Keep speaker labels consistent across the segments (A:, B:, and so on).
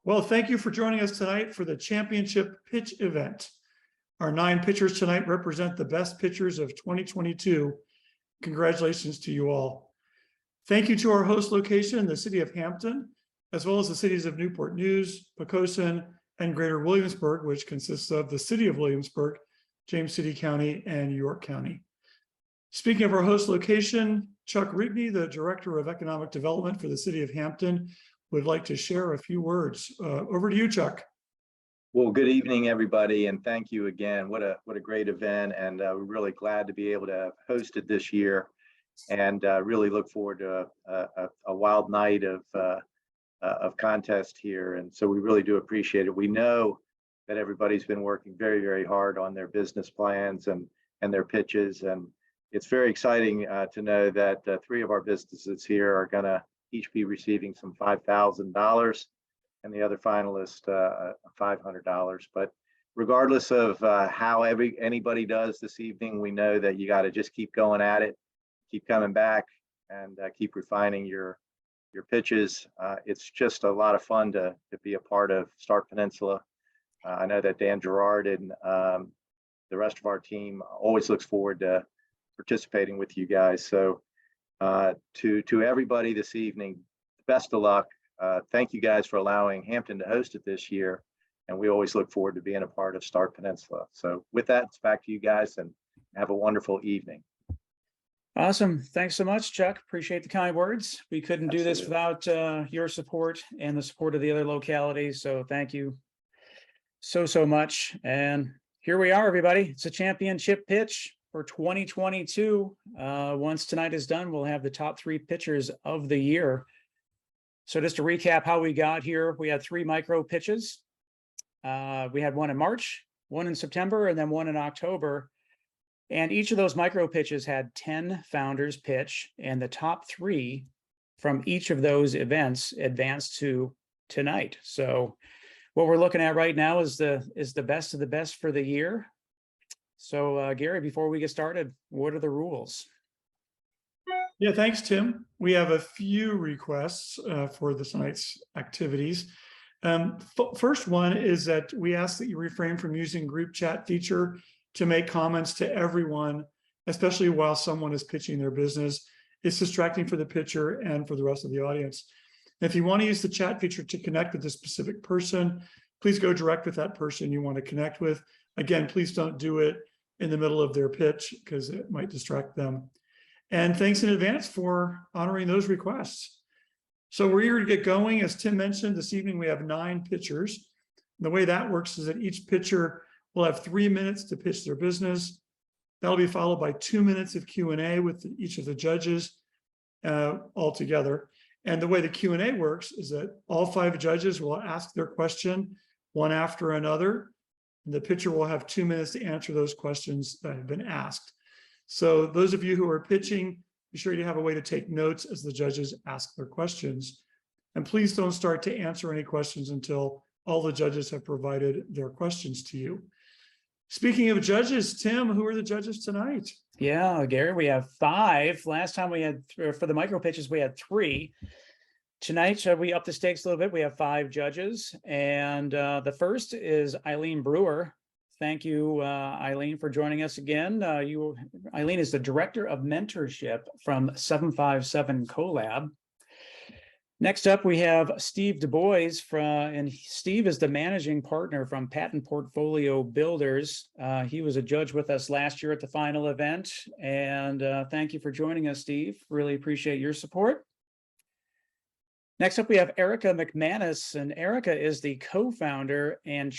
A: Well, thank you for joining us tonight for the championship pitch event. Our 9 pitchers tonight represent the best pitchers of 2022. Congratulations to you all. Thank you to our host location in the city of Hampton, as well as the cities of Newport News, Poquoson, and Greater Williamsburg, which consists of the city of Williamsburg, James City County, and York County. Speaking of our host location, Chuck Rigney, the Director of Economic Development for the city of Hampton, would like to share a few words. Over to you, Chuck.
B: Well, good evening, everybody, and thank you again. What a great event, and we're really glad to be able to host it this year, and really look forward to a wild night of contest here. And so we really do appreciate it. We know that everybody's been working very, very hard on their business plans and their pitches, and it's very exciting to know that 3 of our businesses here are going to each be receiving some $5,000, and the other finalist $500. But regardless of how anybody does this evening, we know that you got to just keep going at it, keep coming back, and keep refining your pitches. It's just a lot of fun to be a part of Start Peninsula. I know that Dan Gerard and the rest of our team always looks forward to participating with you guys. So to everybody this evening, best of luck. Thank you guys for allowing Hampton to host it this year, and we always look forward to being a part of Start Peninsula. So with that, it's back to you guys, and have a wonderful evening.
C: Awesome. Thanks so much, Chuck. Appreciate the kind words. We couldn't do this without your support and the support of the other localities. So thank you so much. And here we are, everybody. It's a championship pitch for 2022. Once tonight is done, we'll have the top 3 pitchers of the year. So just to recap how we got here, we had 3 micro pitches. We had one in March, one in September, and then one in October. And each of those micro pitches had 10 founders pitch, and the top 3 from each of those events advanced to tonight. So what we're looking at right now is the best of the best for the year. So Gary, before we get started, what are the rules?
A: Yeah, thanks, Tim. We have a few requests for this night's activities. First one is that we ask that you refrain from using group chat feature to make comments to everyone, especially while someone is pitching their business. It's distracting for the pitcher and for the rest of the audience. If you want to use the chat feature to connect with a specific person, please go direct with that person you want to connect with. Again, please don't do it in the middle of their pitch because it might distract them. And thanks in advance for honoring those requests. So we're eager to get going. As Tim mentioned, this evening we have 9 pitchers. The way that works is that each pitcher will have 3 minutes to pitch their business. That'll be followed by 2 minutes of Q&A with each of the judges all together. And the way the Q&A works is that all 5 judges will ask their question one after another. And the pitcher will have 2 minutes to answer those questions that have been asked. So those of you who are pitching, be sure you have a way to take notes as the judges ask their questions. And please don't start to answer any questions until all the judges have provided their questions to you. Speaking of judges, Tim, who are the judges tonight?
C: Yeah, Gary, we have 5. Last time we had, for the micro pitches, we had 3. Tonight, we up the stakes a little bit. We have 5 judges, and the first is Eileen Brewer. Thank you, Eileen, for joining us again. Eileen is the Director of Mentorship from 757 Collab. Next up, we have Steve Du Bois, and Steve is the Managing Partner from Patent Portfolio Builders. He was a judge with us last year at the final event, and thank you for joining us, Steve. Really appreciate your support. Next up, we have Erica McManus, and Erica is the co-founder and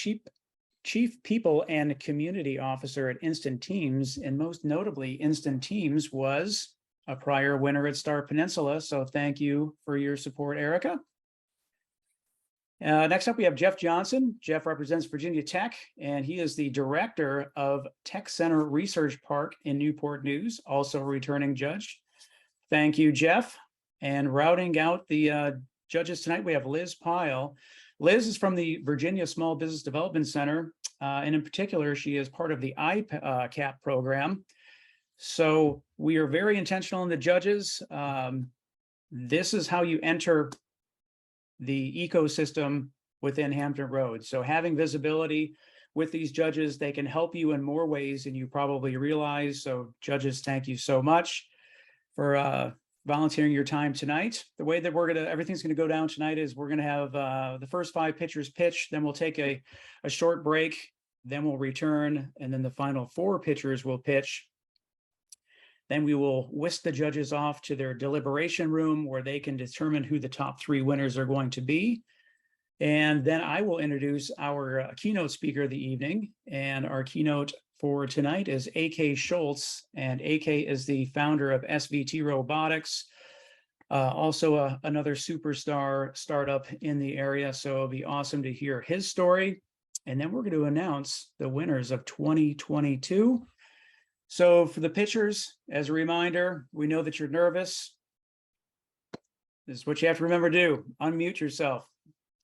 C: Chief People and Community Officer at Instant Teams, and most notably, Instant Teams was a prior winner at Star Peninsula, so thank you for your support, Erica. Next up, we have Jeff Johnson. Jeff represents Virginia Tech, and he is the Director of Tech Center Research Park in Newport News, also a returning judge. Thank you, Jeff. And rounding out the judges tonight, we have Liz Pyle. Liz is from the Virginia Small Business Development Center, and in particular, she is part of the ICAP program. So we are very intentional in the judges. This is how you enter the ecosystem within Hampton Roads. So having visibility with these judges, they can help you in more ways than you probably realize. So judges, thank you so much for volunteering your time tonight. The way that everything's gonna go down tonight is we're gonna have the first 5 pitchers pitch, then we'll take a short break, then we'll return, and then the final 4 pitchers will pitch. Then we will whisk the judges off to their deliberation room where they can determine who the top 3 winners are going to be. And then I will introduce our keynote speaker of the evening. And our keynote for tonight is AK Schultz. And AK is the founder of SVT Robotics, also another superstar startup in the area. So it'll be awesome to hear his story. And then we're going to announce the winners of 2022. So for the pitchers, as a reminder, we know that you're nervous. This is what you have to remember to do. Unmute yourself.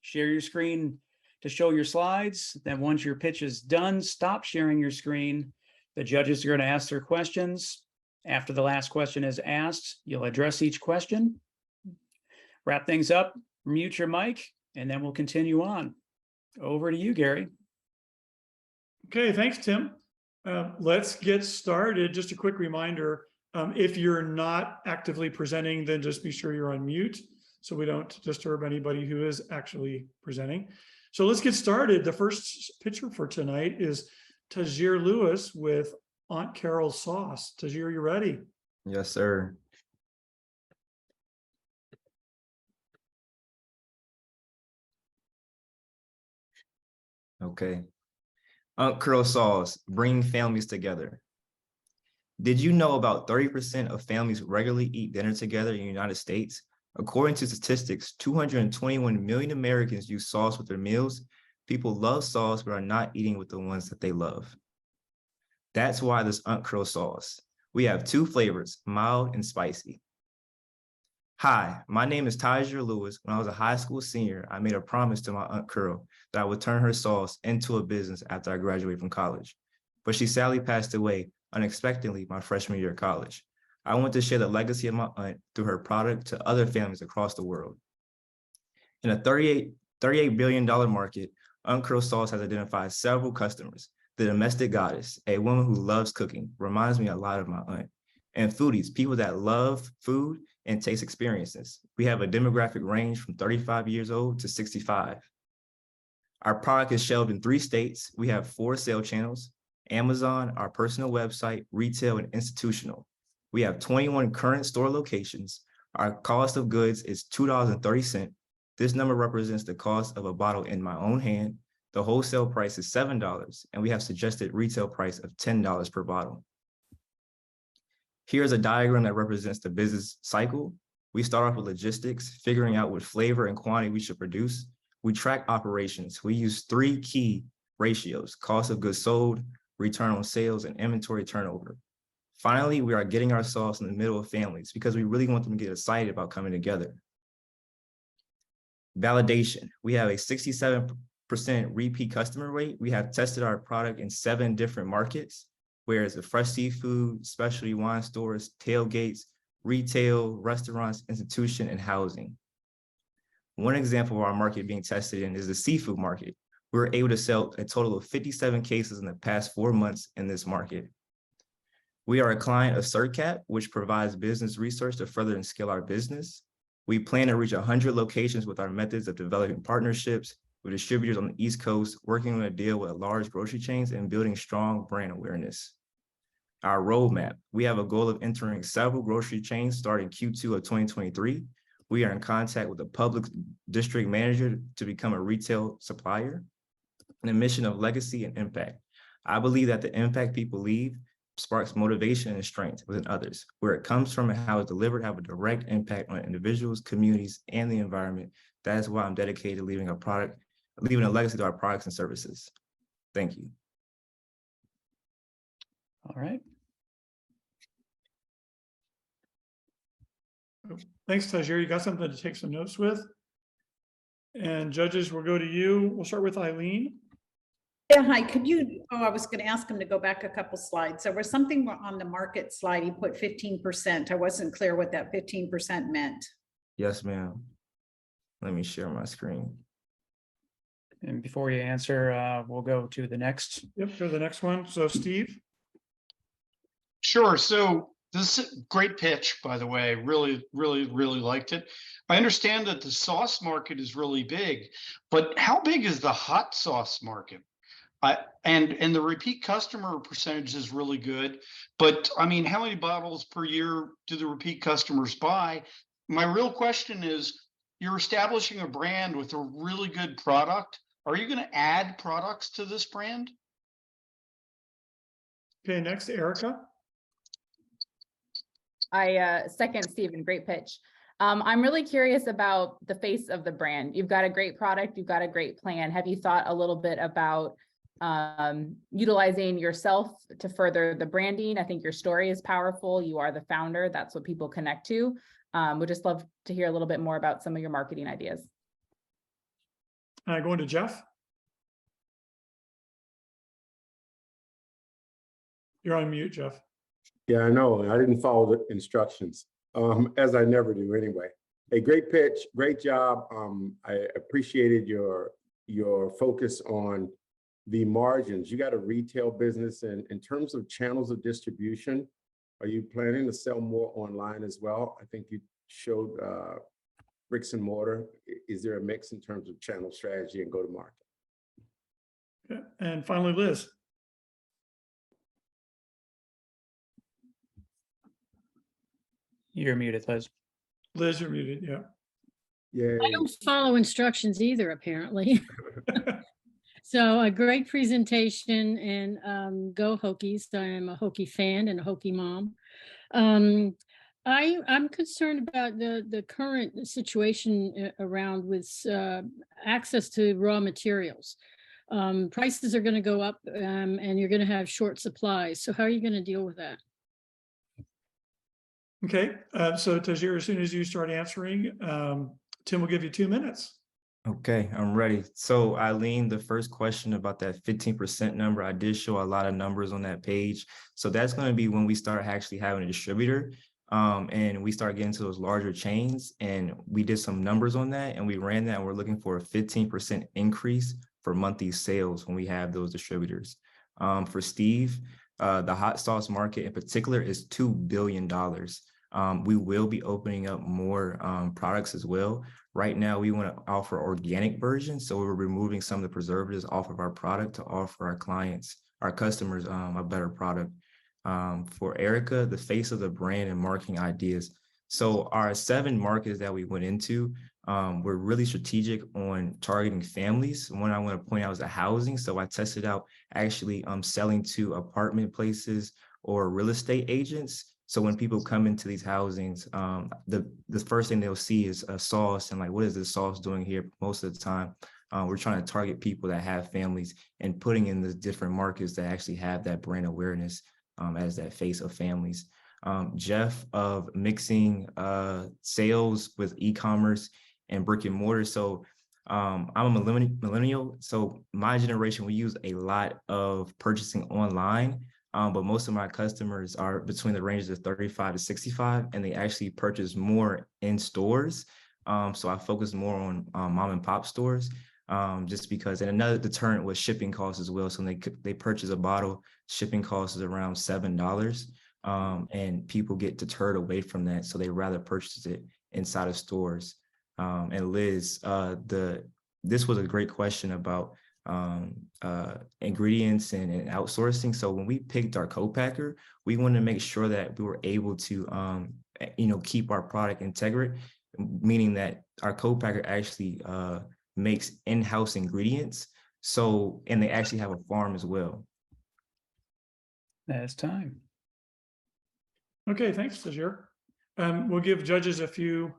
C: Share your screen to show your slides. Then once your pitch is done, stop sharing your screen. The judges are going to ask their questions. After the last question is asked, you'll address each question. Wrap things up, mute your mic, and then we'll continue on. Over to you, Gary.
A: Okay, thanks, Tim. Let's get started. Just a quick reminder, if you're not actively presenting, then just be sure you're on mute so we don't disturb anybody who is actually presenting. So let's get started. The first pitcher for tonight is Tahjere Lewis with Aunt Carol's Sauce. Tahjere, you ready?
D: Yes, sir. Okay. Aunt Carol's Sauce, bring families together. Did you know about 30% of families regularly eat dinner together in the United States? According to statistics, 221 million Americans use sauce with their meals. People love sauce, but are not eating with the ones that they love. That's why there's Aunt Carol's Sauce. We have 2 flavors, mild and spicy. Hi, my name is Tahjere Lewis. When I was a high school senior, I made a promise to my Aunt Carol that I would turn her sauce into a business after I graduated from college. But she sadly passed away unexpectedly my freshman year of college. I want to share the legacy of my aunt through her product to other families across the world. In a $38 billion market, Aunt Carol's Sauce has identified several customers. The domestic goddess, a woman who loves cooking, reminds me a lot of my aunt. And foodies, people that love food and taste experiences. We have a demographic range from 35 years old to 65. Our product is shelved in 3 states. We have 4 sales channels: Amazon, our personal website, retail, and institutional. We have 21 current store locations. Our cost of goods is $2.30. This number represents the cost of a bottle in my own hand. The wholesale price is $7, and we have suggested retail price of $10 per bottle. Here's a diagram that represents the business cycle. We start off with logistics, figuring out what flavor and quantity we should produce. We track operations. We use 3 key ratios: cost of goods sold, return on sales, and inventory turnover. Finally, we are getting our sauce in the middle of families because we really want them to get excited about coming together. Validation. We have a 67% repeat customer rate. We have tested our product in 7 different markets, whereas the fresh seafood, specialty wine stores, tailgates, retail, restaurants, institution, and housing. One example of our market being tested in is the seafood market. We were able to sell a total of 57 cases in the past 4 months in this market. We are a client of CertCap, which provides business research to further and scale our business. We plan to reach 100 locations with our methods of developing partnerships with distributors on the East Coast, working on a deal with large grocery chains, and building strong brand awareness. Our roadmap. We have a goal of entering several grocery chains starting Q2 of 2023. We are in contact with the public district manager to become a retail supplier, and a mission of legacy and impact. I believe that the impact people leave sparks motivation and strength within others. Where it comes from and how it's delivered have a direct impact on individuals, communities, and the environment. That is why I'm dedicated to leaving a legacy to our products and services. Thank you.
C: All right.
A: Thanks, Tahjere. You got something to take some notes with? And judges, we'll go to you. We'll start with Eileen.
E: Yeah, hi, I was going to ask him to go back a couple slides. There was something on the market slide, he put 15%. I wasn't clear what that 15% meant.
D: Yes, ma'am. Let me share my screen.
C: And before you answer, we'll go to the next.
A: Yep, go to the next one. So Steve?
F: Sure. So this is a great pitch, by the way. Really liked it. I understand that the sauce market is really big, but how big is the hot sauce market? And the repeat customer percentage is really good, but I mean, how many bottles per year do the repeat customers buy? My real question is, you're establishing a brand with a really good product. Are you going to add products to this brand?
A: Okay, next, Erica.
G: I second Stephen, great pitch. I'm really curious about the face of the brand. You've got a great product, you've got a great plan. Have you thought a little bit about utilizing yourself to further the branding? I think your story is powerful. You are the founder. That's what people connect to. Would just love to hear a little bit more about some of your marketing ideas.
A: Going to Jeff. You're on mute, Jeff.
H: Yeah, I know. I didn't follow the instructions, as I never do anyway. A great pitch, great job. I appreciated your focus on the margins. You got a retail business, and in terms of channels of distribution, are you planning to sell more online as well? I think you showed bricks and mortar. Is there a mix in terms of channel strategy and go-to-market?
A: Okay. And finally, Liz.
C: You're muted, Liz.
A: Liz, you're muted, yeah.
H: Yeah.
I: I don't follow instructions either, apparently. So a great presentation, and go Hokies. I am a Hokie fan and a Hokie mom. I'm concerned about the current situation around with access to raw materials. Prices are going to go up, and you're going to have short supplies. So how are you going to deal with that?
A: Okay, so Tahjere, as soon as you start answering, Tim will give you 2 minutes.
D: Okay, I'm ready. So Eileen, the first question about that 15% number, I did show a lot of numbers on that page. So that's going to be when we start actually having a distributor, and we start getting to those larger chains. And we did some numbers on that, and we ran that, and we're looking for a 15% increase for monthly sales when we have those distributors. For Steve, the hot sauce market in particular is $2 billion. We will be opening up more products as well. Right now, we want to offer organic versions, so we're removing some of the preservatives off of our product to offer our clients, our customers, a better product. For Erica, the face of the brand and marketing ideas. So our 7 markets that we went into, we're really strategic on targeting families. One I want to point out is the housing. So I tested out actually selling to apartment places or real estate agents. So when people come into these housings, the first thing they'll see is a sauce and like, what is this sauce doing here? Most of the time, we're trying to target people that have families and putting in the different markets that actually have that brand awareness as that face of families. Jeff, of mixing sales with e-commerce and brick and mortar. So I'm a millennial. So my generation, we use a lot of purchasing online. But most of my customers are between the ranges of 35 to 65, and they actually purchase more in stores. So I focus more on mom and pop stores, just because, and another deterrent was shipping costs as well. So when they purchase a bottle, shipping cost is around $7, and people get deterred away from that. So they rather purchase it inside of stores. And Liz, this was a great question about ingredients and outsourcing. So when we picked our co-packer, we wanted to make sure that we were able to, keep our product integrate, meaning that our co-packer actually makes in-house ingredients. So, and they actually have a farm as well.
C: That's time.
A: Okay, thanks, Tahjere. We'll give judges a few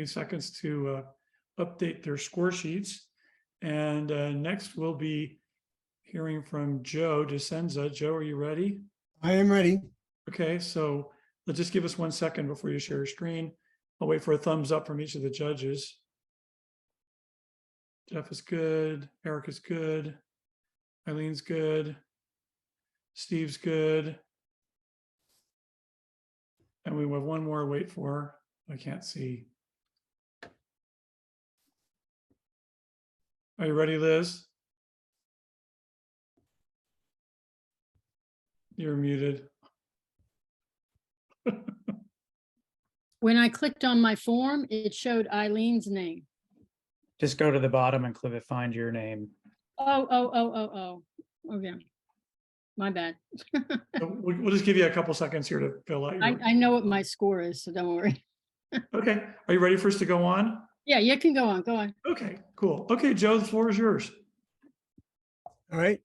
A: seconds to update their score sheets. And next we'll be hearing from Joe Discenza. Joe, are you ready?
J: I am ready.
A: Okay, so let's just give us 1 second before you share your screen. I'll wait for a thumbs up from each of the judges. Jeff is good. Eric is good. Eileen's good. Steve's good. And we have one more to wait for. I can't see. Are you ready, Liz? You're muted.
I: When I clicked on my form, it showed Eileen's name.
C: Just go to the bottom and click find your name.
I: Oh. Okay. My bad.
A: So we'll just give you a couple seconds here to fill out your.
I: I know what my score is, so don't worry.
A: Okay, are you ready for us to go on?
I: Yeah, you can go on. Go on.
A: Okay, cool. Okay, Joe, the floor is yours.
J: All right.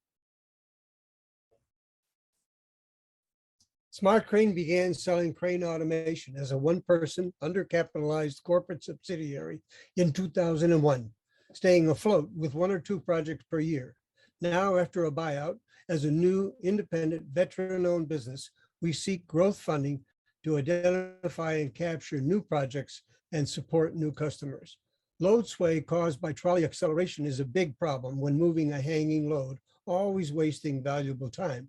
J: SmartCrane began selling crane automation as a one-person, undercapitalized corporate subsidiary in 2001, staying afloat with 1 or 2 projects per year. Now, after a buyout, as a new independent veteran-owned business, we seek growth funding to identify and capture new projects and support new customers. Load sway caused by trolley acceleration is a big problem when moving a hanging load, always wasting valuable time.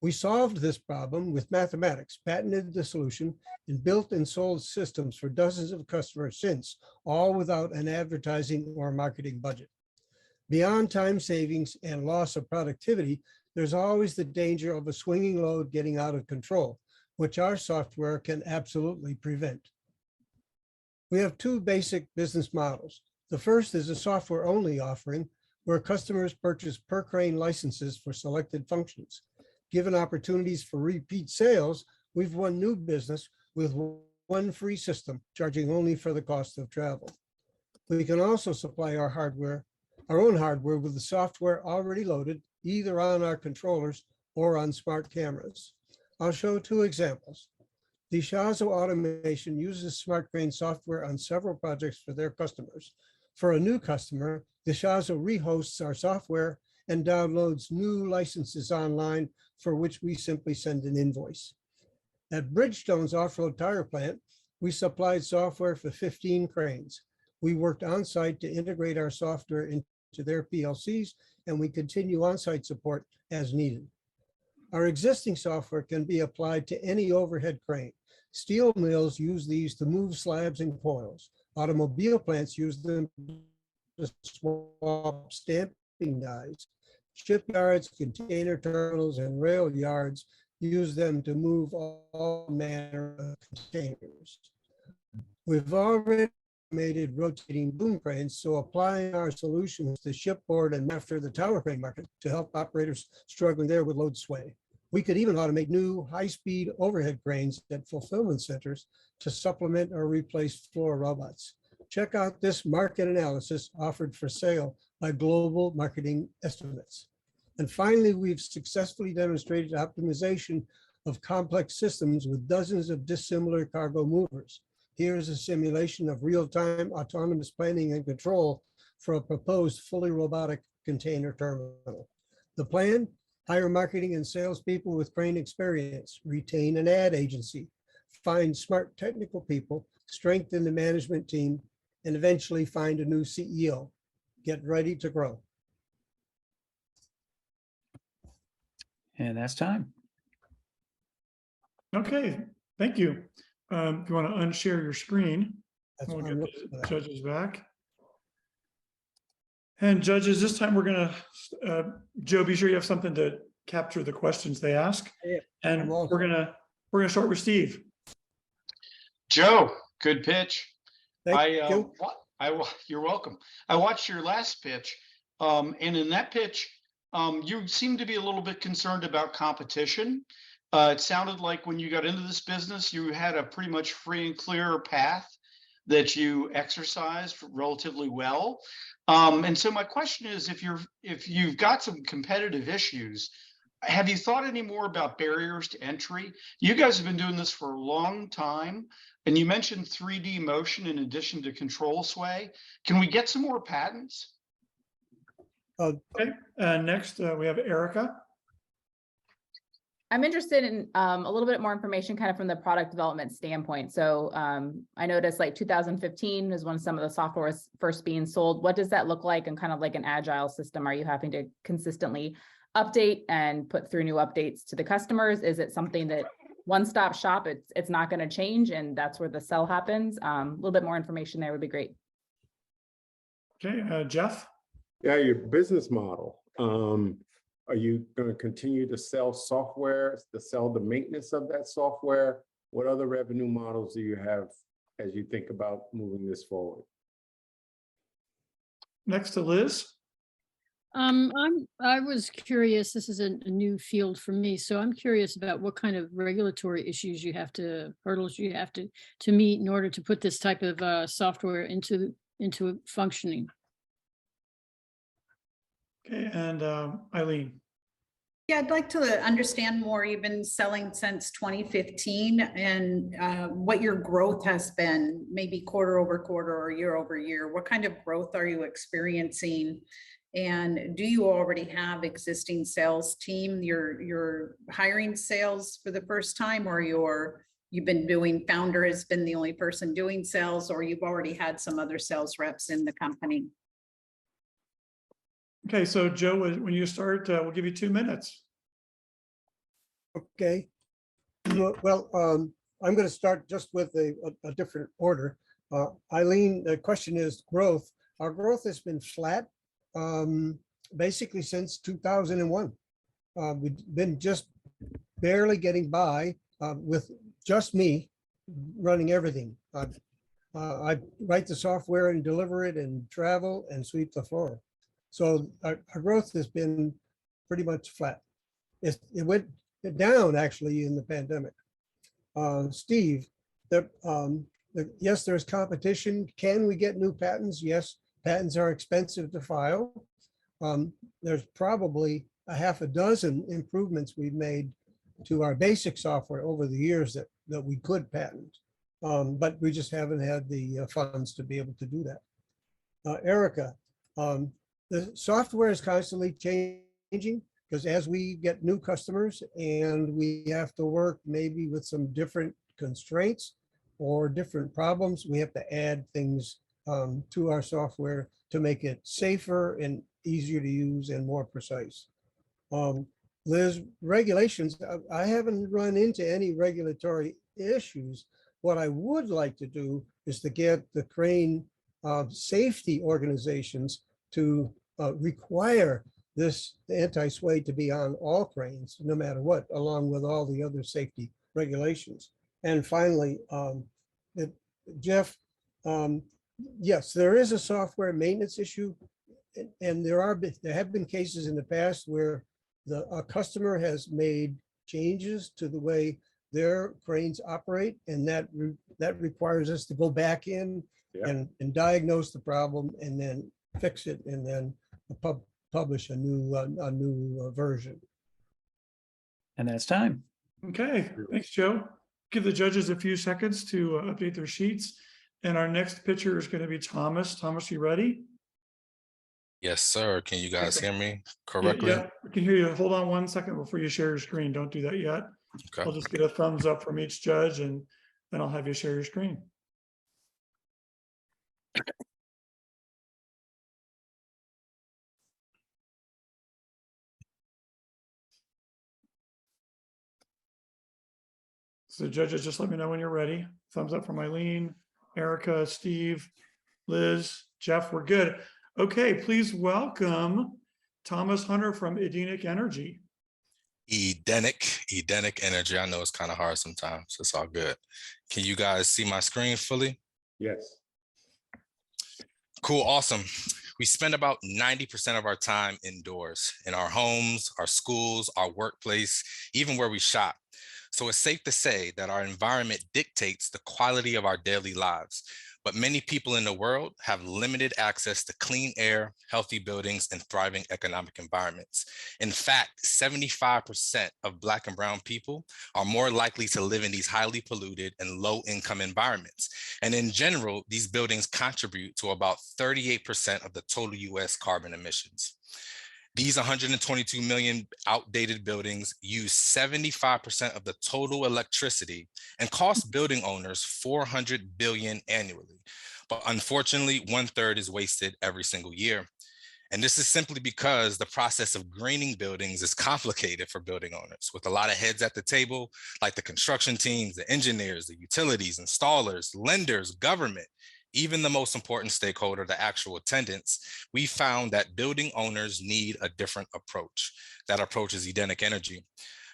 J: We solved this problem with mathematics, patented the solution, and built and sold systems for dozens of customers since, all without an advertising or marketing budget. Beyond time savings and loss of productivity, there's always the danger of a swinging load getting out of control, which our software can absolutely prevent. We have 2 basic business models. The first is a software-only offering where customers purchase per crane licenses for selected functions. Given opportunities for repeat sales, we've won new business with 1 free system, charging only for the cost of travel. We can also supply our own hardware with the software already loaded, either on our controllers or on smart cameras. I'll show 2 examples. Discenza Automation uses SmartCrane software on several projects for their customers. For a new customer, Discenza rehosts our software and downloads new licenses online for which we simply send an invoice. At Bridgestone's off-road tire plant, we supplied software for 15 cranes. We worked on-site to integrate our software into their PLCs, and we continue on-site support as needed. Our existing software can be applied to any overhead crane. Steel mills use these to move slabs and coils. Automobile plants use them to swap stamping dies. Shipyards, container terminals, and rail yards use them to move all manner of containers. We've already automated rotating boom cranes, so applying our solutions to shipboard and after the tower crane market to help operators struggling there with load sway. We could even automate new high-speed overhead cranes at fulfillment centers to supplement or replace floor robots. Check out this market analysis offered for sale by Global Marketing Estimates. And finally, we've successfully demonstrated optimization of complex systems with dozens of dissimilar cargo movers. Here's a simulation of real-time autonomous planning and control for a proposed fully robotic container terminal. The plan: hire marketing and salespeople with crane experience, retain an ad agency, find smart technical people, strengthen the management team, and eventually find a new CEO. Get ready to grow.
C: And that's time.
A: Okay, thank you. If you want to unshare your screen,
J: That's
A: we'll
J: what
A: get
J: I'm looking
A: the
J: for.
A: judges back. And judges, this time we're gonna, Joe, be sure you have something to capture the questions they ask.
J: Yeah,
A: And
J: I'm all
A: we're gonna start with Steve.
F: Joe, good pitch.
J: Thank you.
F: You're welcome. I watched your last pitch, and in that pitch, you seemed to be a little bit concerned about competition. It sounded like when you got into this business, you had a pretty much free and clear path that you exercised relatively well. And so my question is, if you've got some competitive issues, have you thought any more about barriers to entry? You guys have been doing this for a long time, and you mentioned 3D motion in addition to control sway. Can we get some more patents?
A: Okay, next we have Erica.
G: I'm interested in a little bit more information kind of from the product development standpoint. So I noticed like 2015 is when some of the software was first being sold. What does that look like? And kind of like an agile system, are you having to consistently update and put through new updates to the customers? Is it something that one-stop shop, it's not going to change and that's where the sell happens? A little bit more information there would be great.
A: Okay, Jeff.
H: Yeah, your business model. Are you going to continue to sell software, to sell the maintenance of that software? What other revenue models do you have as you think about moving this forward?
A: Next to Liz.
I: I was curious, this is a new field for me, so I'm curious about what kind of regulatory issues you have to, hurdles you have to meet in order to put this type of software into functioning.
A: Okay, and Eileen.
E: Yeah, I'd like to understand more. You've been selling since 2015 and what your growth has been, maybe quarter over quarter or year over year. What kind of growth are you experiencing? And do you already have existing sales team? You're hiring sales for the first time, or you've been doing, founder has been the only person doing sales, or you've already had some other sales reps in the company?
A: Okay, so Joe, when you start, we'll give you 2 minutes.
J: Okay. Well, I'm going to start just with a different order. Eileen, the question is growth. Our growth has been flat basically since 2001. We've been just barely getting by with just me running everything. I write the software and deliver it and travel and sweep the floor. So our growth has been pretty much flat. It went down actually in the pandemic. Steve, yes, there's competition. Can we get new patents? Yes, patents are expensive to file. There's probably a half a dozen improvements we've made to our basic software over the years that we could patent, but we just haven't had the funds to be able to do that. Erica, the software is constantly changing because as we get new customers and we have to work maybe with some different constraints or different problems, we have to add things to our software to make it safer and easier to use and more precise. Liz, regulations, I haven't run into any regulatory issues. What I would like to do is to get the crane safety organizations to require this anti-sway to be on all cranes, no matter what, along with all the other safety regulations. And finally, Jeff, yes, there is a software maintenance issue, and there have been cases in the past where a customer has made changes to the way their cranes operate, and that requires us to go back in and diagnose the problem and then fix it and then publish a new version.
C: And that's time.
A: Okay, thanks, Joe. Give the judges a few seconds to update their sheets. And our next pitcher is going to be Thomas. Thomas, you ready?
K: Yes, sir. Can you guys hear me correctly?
A: Yeah, we can hear you. Hold on 1 second before you share your screen. Don't do that yet.
K: Okay.
A: I'll just get a thumbs up from each judge and then I'll have you share your screen. So judges, just let me know when you're ready. Thumbs up from Eileen, Erica, Steve, Liz, Jeff, we're good. Okay, please welcome Thomas Hunter from Edenic Energy.
K: Edenic Energy. I know it's kind of hard sometimes. It's all good. Can you guys see my screen fully?
H: Yes.
K: Cool, awesome. We spend about 90% of our time indoors, in our homes, our schools, our workplace, even where we shop. So it's safe to say that our environment dictates the quality of our daily lives. But many people in the world have limited access to clean air, healthy buildings, and thriving economic environments. In fact, 75% of Black and Brown people are more likely to live in these highly polluted and low-income environments. And in general, these buildings contribute to about 38% of the total US carbon emissions. These 122 million outdated buildings use 75% of the total electricity and cost building owners $400 billion annually. But unfortunately, 1/3 is wasted every single year. And this is simply because the process of greening buildings is complicated for building owners, with a lot of heads at the table, like the construction teams, the engineers, the utilities, installers, lenders, government, even the most important stakeholder, the actual attendance, we found that building owners need a different approach. That approach is Edenic energy.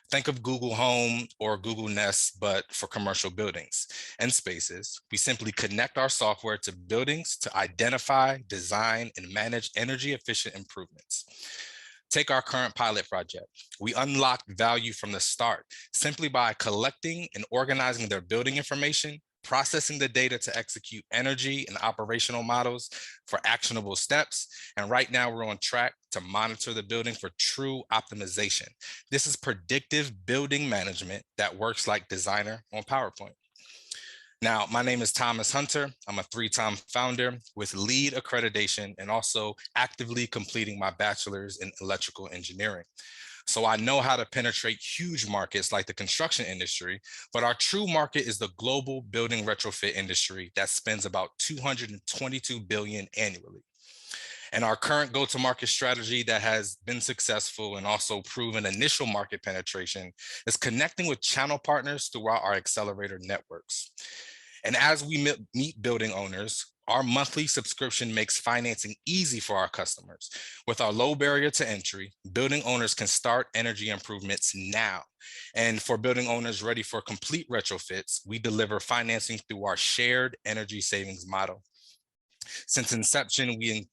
K: Think of Google Home or Google Nest, but for commercial buildings and spaces. We simply connect our software to buildings to identify, design, and manage energy efficient improvements. Take our current pilot project. We unlocked value from the start simply by collecting and organizing their building information, processing the data to execute energy and operational models for actionable steps. And right now we're on track to monitor the building for true optimization. This is predictive building management that works like Designer on PowerPoint. Now, my name is Thomas Hunter. I'm a 3-time founder with LEED accreditation and also actively completing my bachelor's in electrical engineering. So I know how to penetrate huge markets like the construction industry, but our true market is the global building retrofit industry that spends about $222 billion annually. And our current go-to-market strategy that has been successful and also proven initial market penetration is connecting with channel partners throughout our accelerator networks. And as we meet building owners, our monthly subscription makes financing easy for our customers. With our low barrier to entry, building owners can start energy improvements now. And for building owners ready for complete retrofits, we deliver financing through our shared energy savings model. Since inception, we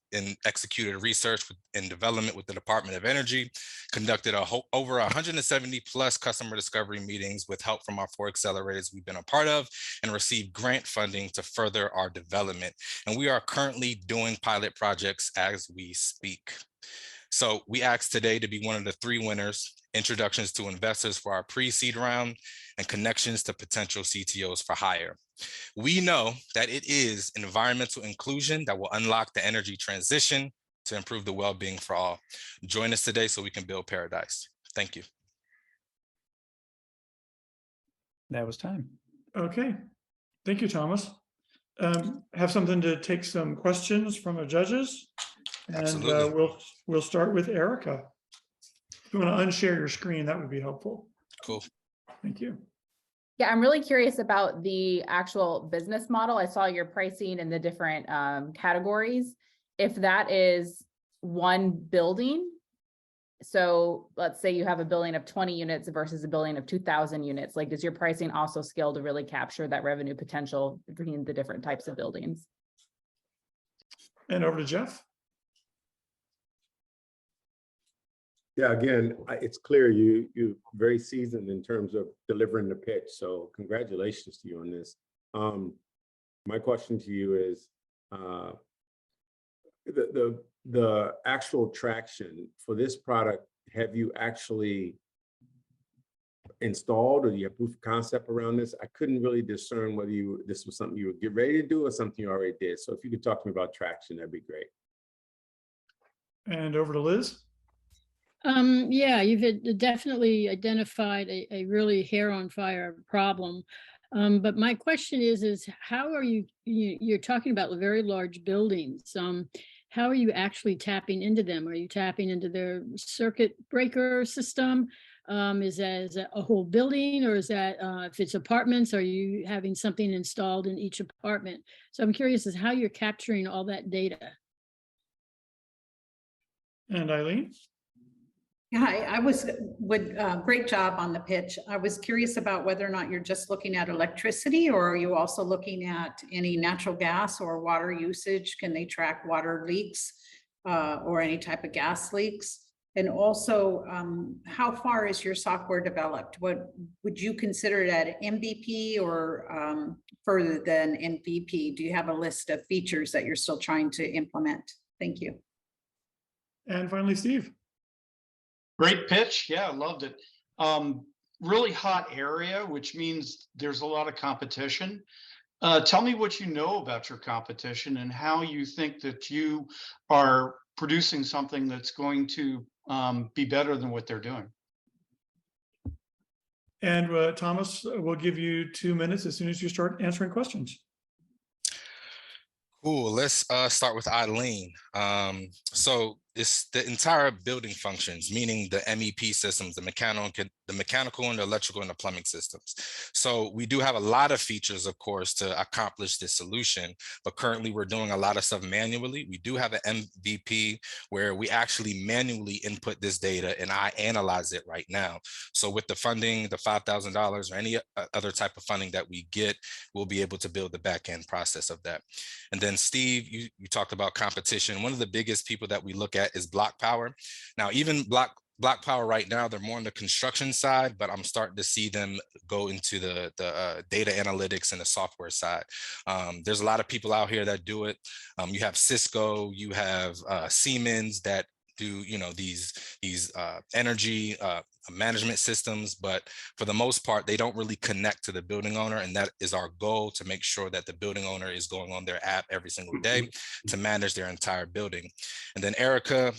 K: executed research and development with the Department of Energy, conducted over 170 plus customer discovery meetings with help from our 4 accelerators we've been a part of, and received grant funding to further our development. And we are currently doing pilot projects as we speak. So we asked today to be one of the 3 winners, introductions to investors for our pre-seed round, and connections to potential CTOs for hire. We know that it is environmental inclusion that will unlock the energy transition to improve the well-being for all. Join us today so we can build paradise. Thank you.
C: That was time.
A: Okay, thank you, Thomas. Have something to take some questions from the judges. And
K: Absolutely.
A: We'll start with Erica. If you want to unshare your screen, that would be helpful.
K: Cool.
A: Thank you.
G: Yeah, I'm really curious about the actual business model. I saw your pricing in the different categories. If that is one building, so let's say you have a building of 20 units versus a building of 2,000 units, like does your pricing also scale to really capture that revenue potential between the different types of buildings?
A: And over to Jeff.
H: Yeah, again, it's clear you're very seasoned in terms of delivering the pitch. So congratulations to you on this. My question to you is the actual traction for this product. Have you actually installed, or do you have proof of concept around this? I couldn't really discern whether this was something you would get ready to do or something you already did. So if you could talk to me about traction, that'd be great.
A: And over to Liz.
I: Yeah, you've definitely identified a really hair on fire problem. But my question is how are you're talking about very large buildings. How are you actually tapping into them? Are you tapping into their circuit breaker system? Is that a whole building, or is that if it's apartments, are you having something installed in each apartment? So I'm curious as how you're capturing all that data.
A: And Eileen.
E: Hi, great job on the pitch. I was curious about whether or not you're just looking at electricity, or are you also looking at any natural gas or water usage? Can they track water leaks or any type of gas leaks? And also, how far is your software developed? What would you consider it at MVP or further than MVP? Do you have a list of features that you're still trying to implement? Thank you.
A: And finally, Steve.
F: Great pitch. Yeah, I loved it. Really hot area, which means there's a lot of competition. Tell me what you know about your competition and how you think that you are producing something that's going to be better than what they're doing.
A: And Thomas, we'll give you 2 minutes as soon as you start answering questions.
K: Cool. Let's start with Eileen. So it's the entire building functions, meaning the MEP systems, the mechanical and the electrical and the plumbing systems. So we do have a lot of features, of course, to accomplish this solution, but currently we're doing a lot of stuff manually. We do have an MVP where we actually manually input this data and I analyze it right now. So with the funding, the $5,000 or any other type of funding that we get, we'll be able to build the back end process of that. And then Steve, you talked about competition. One of the biggest people that we look at is Block Power. Now, even Block Power right now, they're more on the construction side, but I'm starting to see them go into the data analytics and the software side. There's a lot of people out here that do it. You have Cisco, you have Siemens that do, you know, these energy management systems, but for the most part, they don't really connect to the building owner. And that is our goal, to make sure that the building owner is going on their app every single day to manage their entire building. And then Erica,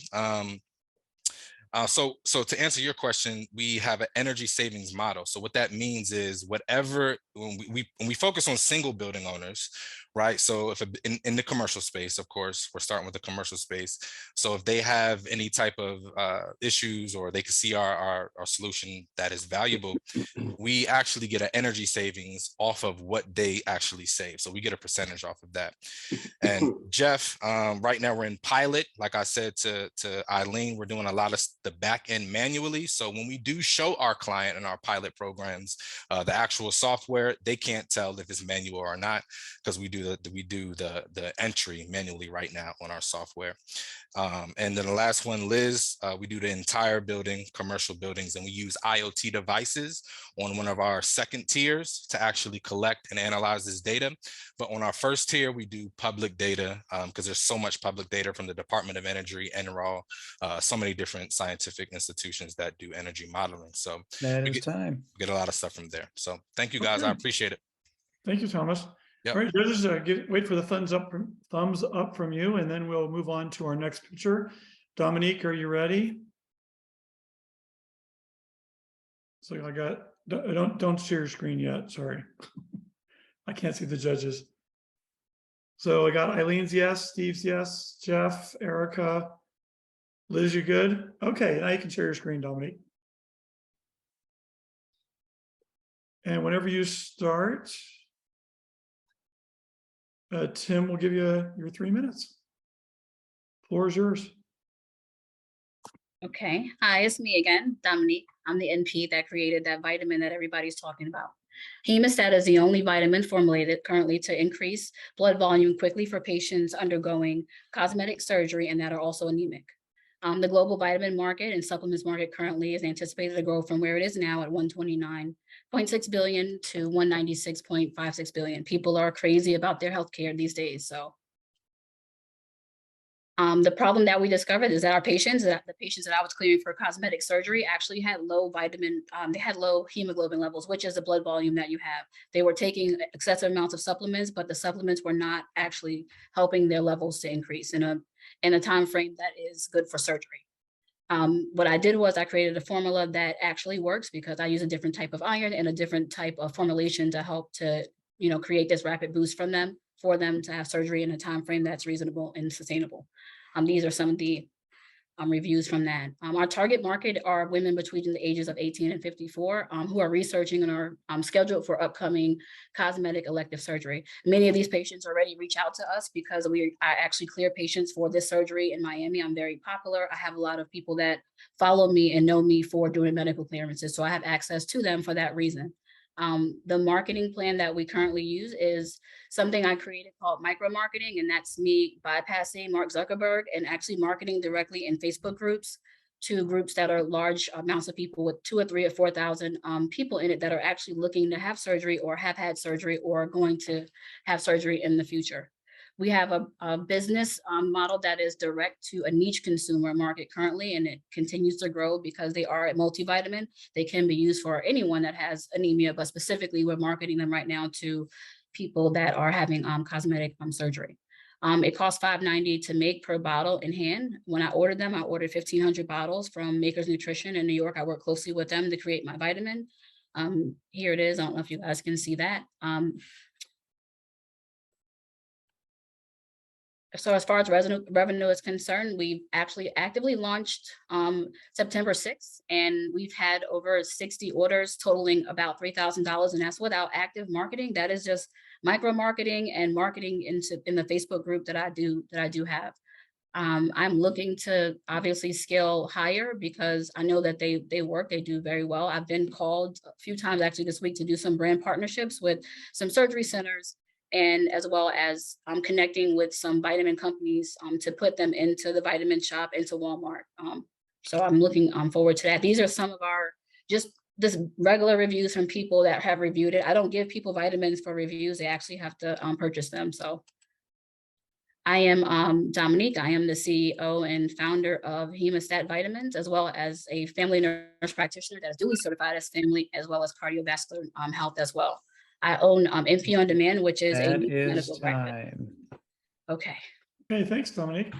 K: so to answer your question, we have an energy savings model. So what that means is whatever, when we focus on single building owners, right? So if in the commercial space, of course, we're starting with the commercial space. So if they have any type of issues, or they can see our solution that is valuable, we actually get an energy savings off of what they actually save. So we get a percentage off of that. And Jeff, right now we're in pilot. Like I said to Eileen, we're doing a lot of the back end manually. So when we do show our client in our pilot programs, the actual software, they can't tell if it's manual or not, because we do the entry manually right now on our software. And then the last one, Liz, we do the entire building, commercial buildings, and we use IoT devices on one of our second tiers to actually collect and analyze this data. But on our first tier, we do public data, because there's so much public data from the Department of Energy, NRAL, so many different scientific institutions that do energy modeling. So
C: That
K: we
C: is time.
K: get a lot of stuff from there. So thank you guys, I appreciate it.
A: Thank you, Thomas.
K: Yep.
A: All right, judges, wait for the thumbs up from you, and then we'll move on to our next picture. Dominique, are you ready? So I got, don't share your screen yet, sorry. I can't see the judges. So I got Eileen's yes, Steve's yes, Jeff, Erica, Liz, you good? Okay, now you can share your screen, Dominique. And whenever you start, Tim will give you your 3 minutes. Floor is yours.
L: Okay, hi, it's me again, Dominique. I'm the NP that created that vitamin that everybody's talking about. Hemo-stat is the only vitamin formulated currently to increase blood volume quickly for patients undergoing cosmetic surgery and that are also anemic. The global vitamin market and supplements market currently is anticipated to grow from where it is now at 129.6 billion to 196.56 billion. People are crazy about their healthcare these days. So the problem that we discovered is that the patients that I was clearing for cosmetic surgery actually had low they had low hemoglobin levels, which is the blood volume that you have. They were taking excessive amounts of supplements, but the supplements were not actually helping their levels to increase in a time frame that is good for surgery. What I did was I created a formula that actually works, because I use a different type of iron and a different type of formulation to help to, create this rapid boost for them to have surgery in a time frame that's reasonable and sustainable. These are some of the reviews from that. Our target market are women between the ages of 18 and 54 who are researching and are scheduled for upcoming cosmetic elective surgery. Many of these patients already reach out to us because I actually clear patients for this surgery in Miami. I'm very popular. I have a lot of people that follow me and know me for doing medical clearances, so I have access to them for that reason. The marketing plan that we currently use is something I created called micro marketing, and that's me bypassing Mark Zuckerberg and actually marketing directly in Facebook groups to groups that are large amounts of people with 2 or 3 or 4,000 people in it that are actually looking to have surgery or have had surgery or going to have surgery in the future. We have a business model that is direct to a niche consumer market currently, and it continues to grow because they are a multivitamin. They can be used for anyone that has anemia, but specifically we're marketing them right now to people that are having cosmetic surgery. It costs $5.90 to make per bottle in hand. When I ordered them, I ordered 1,500 bottles from Makers Nutrition in New York. I work closely with them to create my vitamin. Here it is. I don't know if you guys can see that. So as far as revenue is concerned, we've actually actively launched September 6th, and we've had over 60 orders totaling about $3,000, and that's without active marketing. That is just micro marketing and marketing in the Facebook group that I do have. I'm looking to obviously scale higher because I know that they do very well. I've been called a few times actually this week to do some brand partnerships with some surgery centers, and as well as connecting with some vitamin companies to put them into the vitamin shop, into Walmart. So I'm looking forward to that. These are some of our just regular reviews from people that have reviewed it. I don't give people vitamins for reviews. They actually have to purchase them. So I am Dominique. I am the CEO and founder of Hemo-stat Vitamins, as well as a family nurse practitioner that is duly certified as family, as well as cardiovascular health as well. I own MP On Demand, which is a
C: That is
L: medical record.
C: time.
L: Okay.
A: Okay, thanks, Dominique.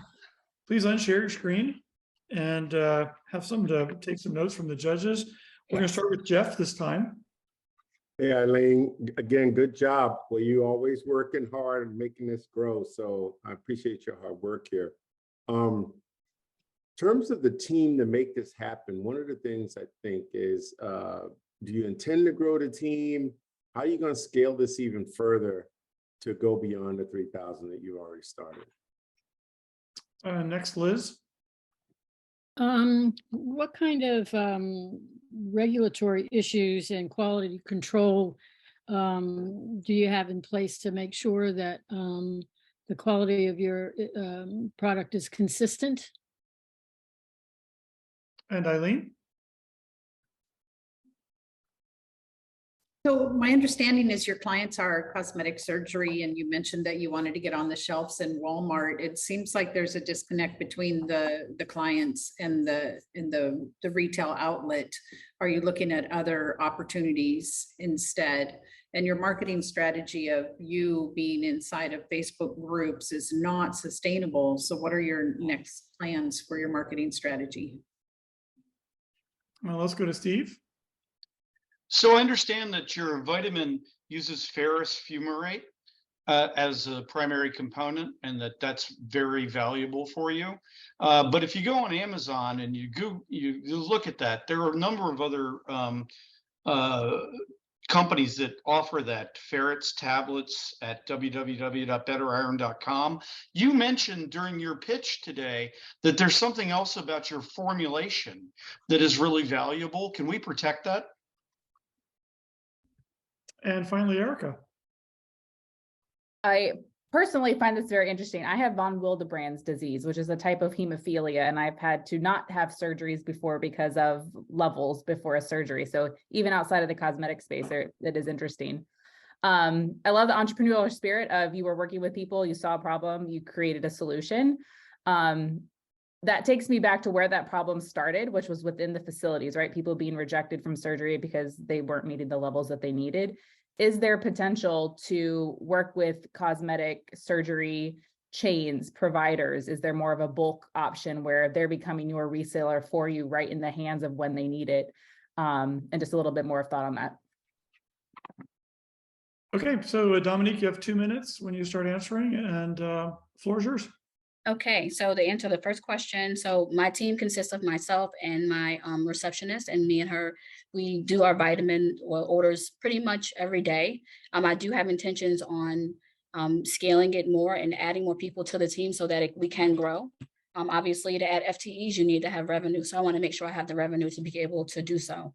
A: Please unshare your screen and have someone to take some notes from the judges. We're going to start with Jeff this time.
H: Hey, Eileen, again, good job. Well, you always working hard and making this grow. So I appreciate your hard work here. In terms of the team to make this happen, one of the things I think is, do you intend to grow the team? How are you going to scale this even further to go beyond the 3,000 that you already started?
A: Next, Liz.
I: What kind of regulatory issues and quality control do you have in place to make sure that the quality of your product is consistent?
A: And Eileen.
E: So my understanding is your clients are cosmetic surgery, and you mentioned that you wanted to get on the shelves in Walmart. It seems like there's a disconnect between the clients and the retail outlet. Are you looking at other opportunities instead? And your marketing strategy of you being inside of Facebook groups is not sustainable. So what are your next plans for your marketing strategy?
A: Well, let's go to Steve.
F: So I understand that your vitamin uses ferrous fumarate as a primary component, and that's very valuable for you. But if you go on Amazon and you look at that, there are a number of other companies that offer that, ferrets tablets at www.betteriron.com. You mentioned during your pitch today that there's something else about your formulation that is really valuable. Can we protect that?
A: And finally, Erica.
G: I personally find this very interesting. I have von Willebrand's disease, which is a type of hemophilia, and I've had to not have surgeries before because of levels before a surgery. So even outside of the cosmetic space, it is interesting. I love the entrepreneurial spirit of you were working with people, you saw a problem, you created a solution. That takes me back to where that problem started, which was within the facilities, right? People being rejected from surgery because they weren't meeting the levels that they needed. Is there potential to work with cosmetic surgery chains, providers? Is there more of a bulk option where they're becoming your reseller for you right in the hands of when they need it? And just a little bit more of thought on that.
A: Okay, so Dominique, you have 2 minutes when you start answering, and floor is yours.
L: Okay, so to answer the first question, so my team consists of myself and my receptionist, and me and her, we do our vitamin orders pretty much every day. I do have intentions on scaling it more and adding more people to the team so that we can grow. Obviously, to add FTEs, you need to have revenue. So I want to make sure I have the revenue to be able to do so.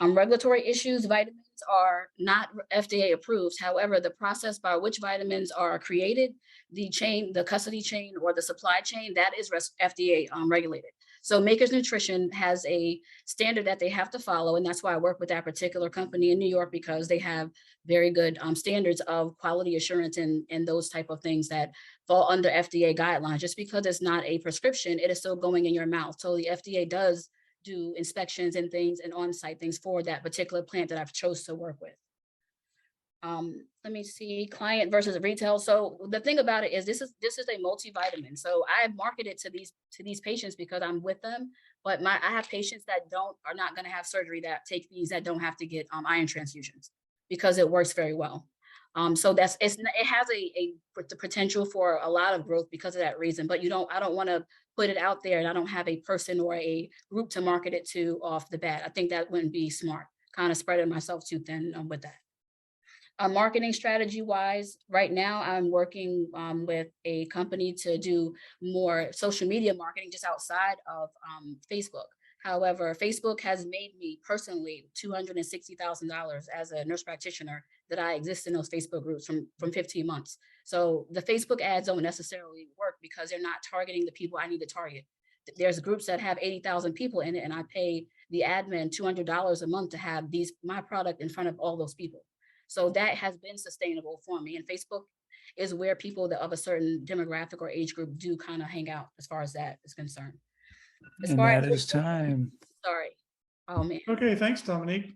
L: Regulatory issues, vitamins are not FDA approved. However, the process by which vitamins are created, the chain, the custody chain or the supply chain, that is FDA regulated. So Makers Nutrition has a standard that they have to follow. And that's why I work with that particular company in New York, because they have very good standards of quality assurance and those type of things that fall under FDA guidelines. Just because it's not a prescription, it is still going in your mouth. So the FDA does do inspections and things and on-site things for that particular plant that I've chose to work with. Let me see, client versus retail. So the thing about it is this is a multivitamin. So I market it to these patients because I'm with them, but I have patients that are not going to have surgery that take these, that don't have to get iron transfusions because it works very well. So it has the potential for a lot of growth because of that reason, but I don't want to put it out there and I don't have a person or a group to market it to off the bat. I think that wouldn't be smart, kind of spreading myself too thin with that. Marketing strategy wise, right now I'm working with a company to do more social media marketing just outside of Facebook. However, Facebook has made me personally $260,000 as a nurse practitioner that I exist in those Facebook groups from 15 months. So the Facebook ads don't necessarily work because they're not targeting the people I need to target. There's groups that have 80,000 people in it and I pay the admin $200 a month to have my product in front of all those people. So that has been sustainable for me. And Facebook is where people that of a certain demographic or age group do kind of hang out as far as that is concerned.
C: And that is time.
L: Sorry. Oh, man.
A: Okay, thanks, Dominique.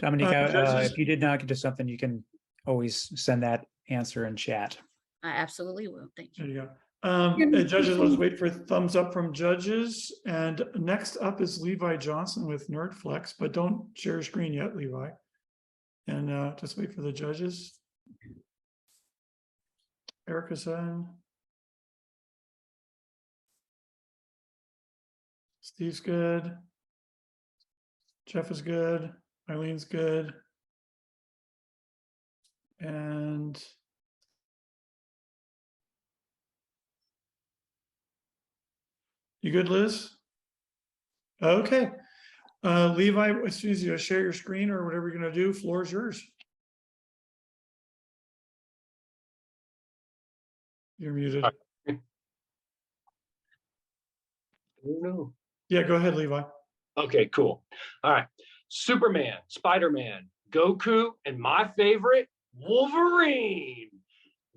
C: Dominique,
A: judges?
C: if you did not get to something, you can always send that answer in chat.
L: I absolutely will. Thank you.
A: There you go. Judges, let's wait for thumbs up from judges. And next up is Levi Johnson with NerdFlex, but don't share your screen yet, Levi. And just wait for the judges. Erica's on. Steve's good. Jeff is good. Eileen's good. And you good, Liz? Okay. Levi, as soon as you share your screen or whatever you're going to do, floor is yours. You're muted.
M: No.
A: Yeah, go ahead, Levi.
M: Okay, cool. All right. Superman, Spider-Man, Goku, and my favorite, Wolverine.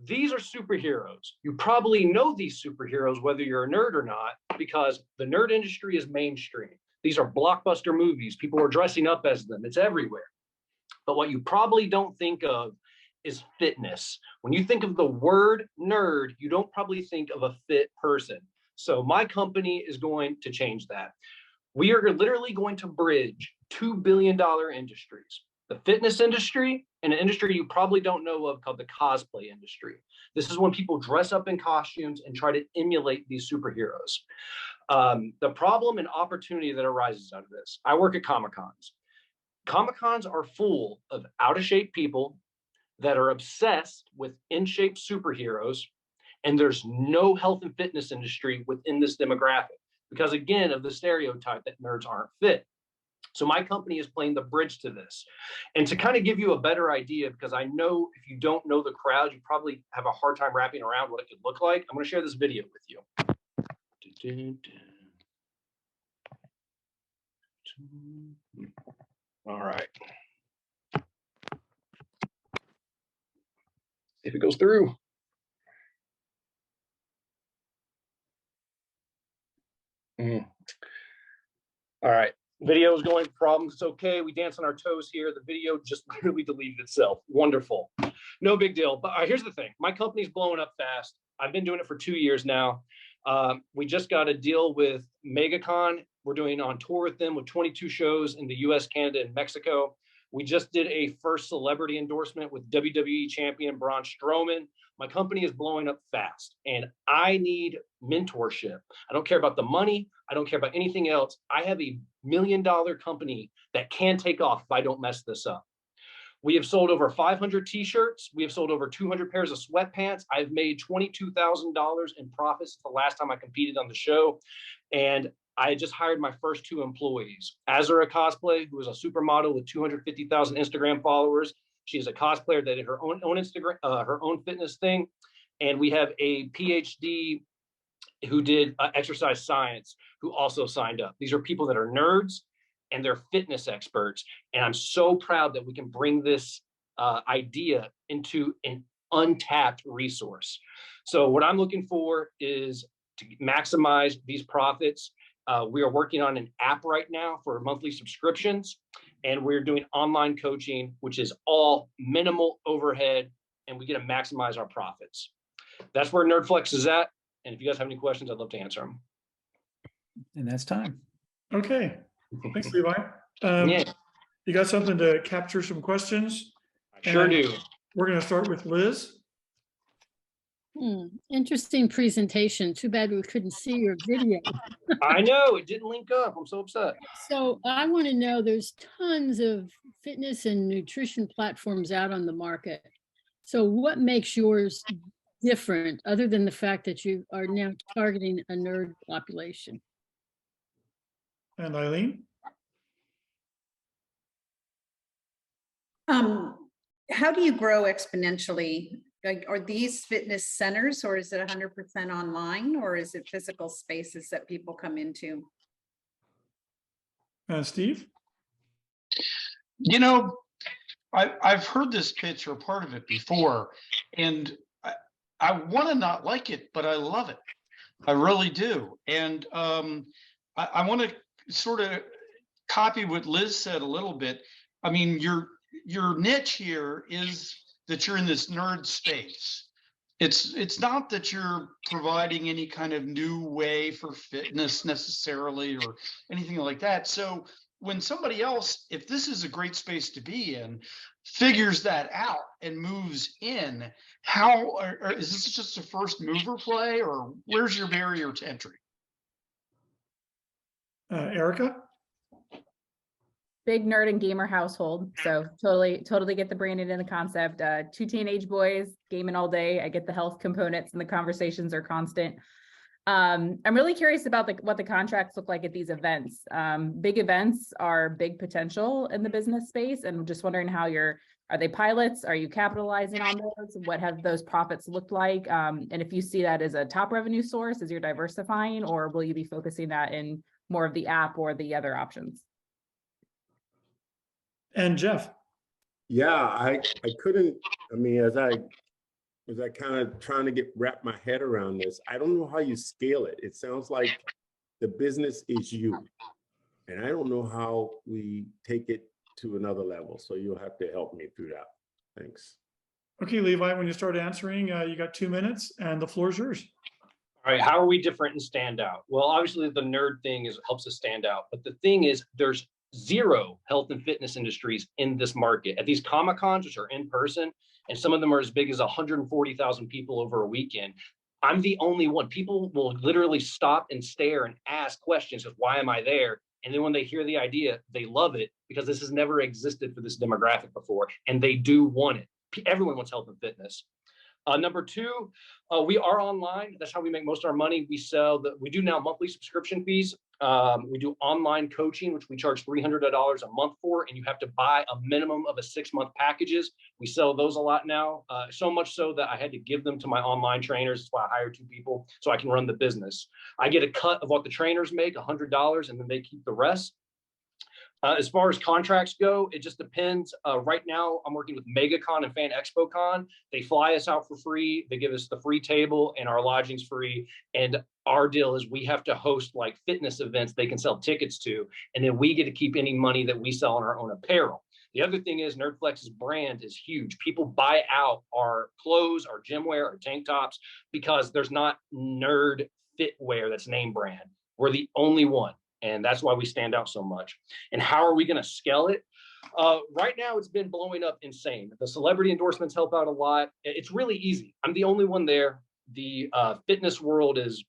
M: These are superheroes. You probably know these superheroes, whether you're a nerd or not, because the nerd industry is mainstream. These are blockbuster movies. People are dressing up as them. It's everywhere. But what you probably don't think of is fitness. When you think of the word nerd, you don't probably think of a fit person. So my company is going to change that. We are literally going to bridge $2 billion industries, the fitness industry and an industry you probably don't know of called the cosplay industry. This is when people dress up in costumes and try to emulate these superheroes. The problem and opportunity that arises out of this, I work at Comic-Cons. Comic-Cons are full of out-of-shape people that are obsessed with in-shape superheroes, and there's no health and fitness industry within this demographic because, again, of the stereotype that nerds aren't fit. So my company is playing the bridge to this. And to kind of give you a better idea, because I know if you don't know the crowd, you probably have a hard time wrapping around what it could look like. I'm going to share this video with you. All right. See if it goes through. All right, video is going, problems, it's okay. We dance on our toes here. The video just literally deleted itself. Wonderful. No big deal. But here's the thing. My company's blowing up fast. I've been doing it for 2 years now. We just got a deal with MegaCon. We're doing on tour with them with 22 shows in the US, Canada, and Mexico. We just did a first celebrity endorsement with WWE champion Braun Strowman. My company is blowing up fast and I need mentorship. I don't care about the money. I don't care about anything else. I have $1 million company that can take off if I don't mess this up. We have sold over 500 t-shirts. We have sold over 200 pairs of sweatpants. I've made $22,000 in profits the last time I competed on the show. And I just hired my first 2 employees. Azura Cosplay, who is a supermodel with 250,000 Instagram followers. She is a cosplayer that did her own Instagram, her own fitness thing. And we have a PhD who did exercise science, who also signed up. These are people that are nerds and they're fitness experts. And I'm so proud that we can bring this idea into an untapped resource. So what I'm looking for is to maximize these profits. We are working on an app right now for monthly subscriptions, and we're doing online coaching, which is all minimal overhead, and we get to maximize our profits. That's where NerdFlex is at. And if you guys have any questions, I'd love to answer them.
C: And that's time.
A: Okay. Thanks, Levi.
M: Yeah.
A: You got something to capture some questions?
M: I sure do.
A: We're going to start with Liz.
I: Interesting presentation. Too bad we couldn't see your video.
M: I know, it didn't link up. I'm so upset.
I: So I want to know, there's tons of fitness and nutrition platforms out on the market. So what makes yours different, other than the fact that you are now targeting a nerd population?
A: And Eileen?
E: How do you grow exponentially? Like, are these fitness centers, or is it 100% online, or is it physical spaces that people come into?
A: Steve?
F: You know, I've heard this pitch or part of it before, and I want to not like it, but I love it. I really do. And I want to sort of copy what Liz said a little bit. I mean, your niche here is that you're in this nerd space. It's not that you're providing any kind of new way for fitness necessarily or anything like that. So when somebody else, if this is a great space to be in, figures that out and moves in, how is this just a first mover play, or where's your barrier to entry?
A: Erica?
G: Big nerd and gamer household. So totally get the branding and the concept. 2 teenage boys gaming all day. I get the health components, and the conversations are constant. I'm really curious about what the contracts look like at these events. Big events are big potential in the business space, and I'm just wondering how are they pilots? Are you capitalizing on those? What have those profits looked like? And if you see that as a top revenue source, as you're diversifying, or will you be focusing that in more of the app or the other options?
A: And Jeff?
H: Yeah, I couldn't, I mean, as I kind of trying to wrap my head around this, I don't know how you scale it. It sounds like the business is you, and I don't know how we take it to another level. So you'll have to help me through that. Thanks.
A: Okay, Levi, when you start answering, you got 2 minutes and the floor is yours.
M: All right, how are we different and stand out? Well, obviously the nerd thing helps us stand out, but the thing is, there's zero health and fitness industries in this market. At these Comic-Cons, which are in person, and some of them are as big as 140,000 people over a weekend, I'm the only one. People will literally stop and stare and ask questions of why am I there? And then when they hear the idea, they love it, because this has never existed for this demographic before, and they do want it. Everyone wants health and fitness. Number 2, we are online. That's how we make most of our money. We do now monthly subscription fees. We do online coaching, which we charge $300 a month for, and you have to buy a minimum of 6-month packages. We sell those a lot now, so much so that I had to give them to my online trainers. That's why I hired 2 people so I can run the business. I get a cut of what the trainers make, $100, and then they keep the rest. As far as contracts go, it just depends. Right now, I'm working with MegaCon and Fan ExpoCon. They fly us out for free. They give us the free table, and our lodging's free. And our deal is we have to host like fitness events they can sell tickets to, and then we get to keep any money that we sell on our own apparel. The other thing is NerdFlex's brand is huge. People buy out our clothes, our gym wear, our tank tops, because there's not nerd fitwear that's name brand. We're the only one. And that's why we stand out so much. And how are we going to scale it? Right now, it's been blowing up insane. The celebrity endorsements help out a lot. It's really easy. I'm the only one there. The fitness world is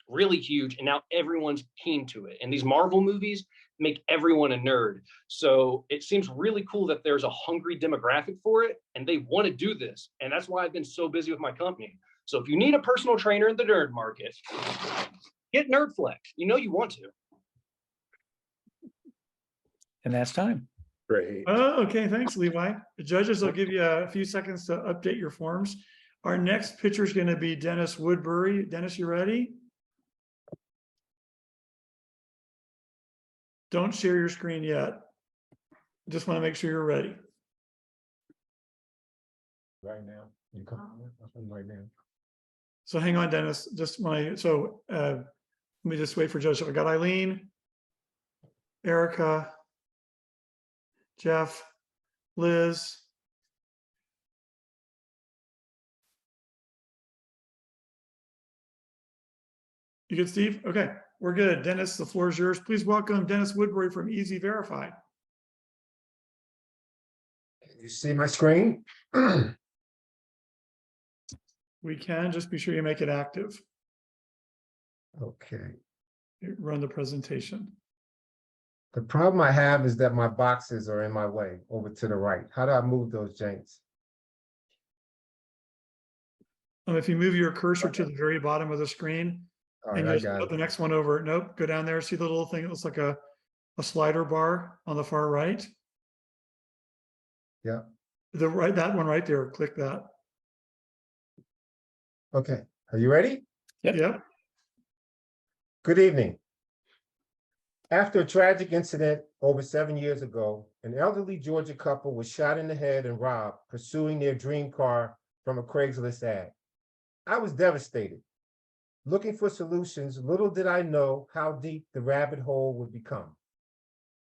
M: really huge, and now everyone's keen to it. And these Marvel movies make everyone a nerd. So it seems really cool that there's a hungry demographic for it, and they want to do this. And that's why I've been so busy with my company. So if you need a personal trainer in the nerd market, get NerdFlex. You know you want to.
C: And that's time.
H: Great.
A: Okay, thanks, Levi. The judges will give you a few seconds to update your forms. Our next pitcher is going to be Dennis Woodbury. Dennis, you ready? Don't share your screen yet. Just want to make sure you're ready.
H: Right now. You come right now.
A: So hang on, Dennis. Let me just wait for judges. I got Eileen, Erica, Jeff, Liz. You good, Steve? Okay, we're good. Dennis, the floor is yours. Please welcome Dennis Woodbury from eZverifi.
N: You see my screen?
A: We can, just be sure you make it active.
N: Okay.
A: Run the presentation.
N: The problem I have is that my boxes are in my way over to the right. How do I move those janks?
A: If you move your cursor to the very bottom of the screen,
N: All
A: and
N: right, I
A: just
N: got
A: put
N: it.
A: the next one over. Nope, go down there. See the little thing that looks like a slider bar on the far right?
N: Yeah.
A: That one right there. Click that.
N: Okay. Are you ready?
A: Yep.
N: Good evening. After a tragic incident over 7 years ago, an elderly Georgia couple was shot in the head and robbed pursuing their dream car from a Craigslist ad. I was devastated. Looking for solutions, little did I know how deep the rabbit hole would become.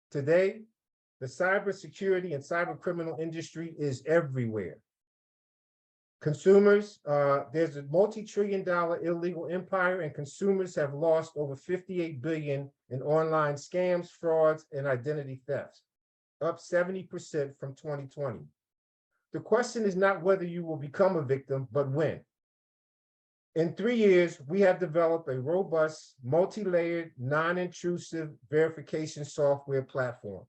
N: Today, the cybersecurity and cyber criminal industry is everywhere. Consumers, there's a multi-trillion-dollar illegal empire, and consumers have lost over $58 billion in online scams, frauds, and identity thefts, up 70% from 2020. The question is not whether you will become a victim, but when. In 3 years, we have developed a robust, multi-layered, non-intrusive verification software platform.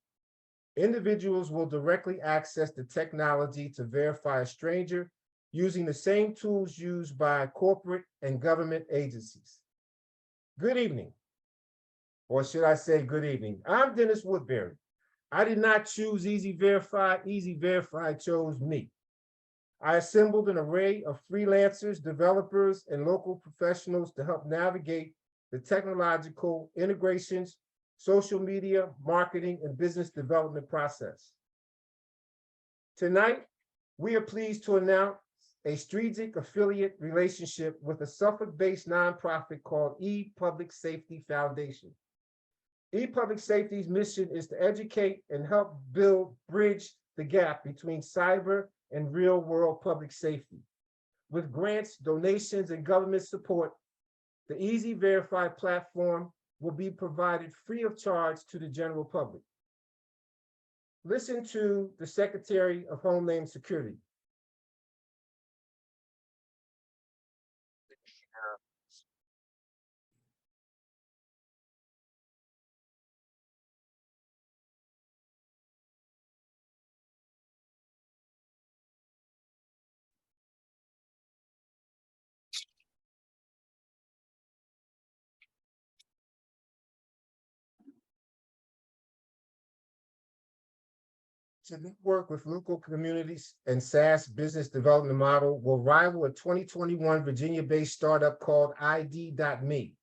N: Individuals will directly access the technology to verify a stranger using the same tools used by corporate and government agencies. Good evening, or should I say good evening. I'm Dennis Woodbury. I did not choose eZverifi, eZverifi chose me. I assembled an array of freelancers, developers, and local professionals to help navigate the technological integrations, social media, marketing, and business development process. Tonight, we are pleased to announce a strategic affiliate relationship with a Suffolk-based nonprofit called ePublic Safety Foundation. ePublic Safety's mission is to educate and help bridge the gap between cyber and real-world public safety. With grants, donations, and government support, the eZverifi platform will be provided free of charge to the general public. Listen to the Secretary of Homeland Security. To network with local communities and SaaS business development model will rival a 2021 Virginia-based startup called ID.me.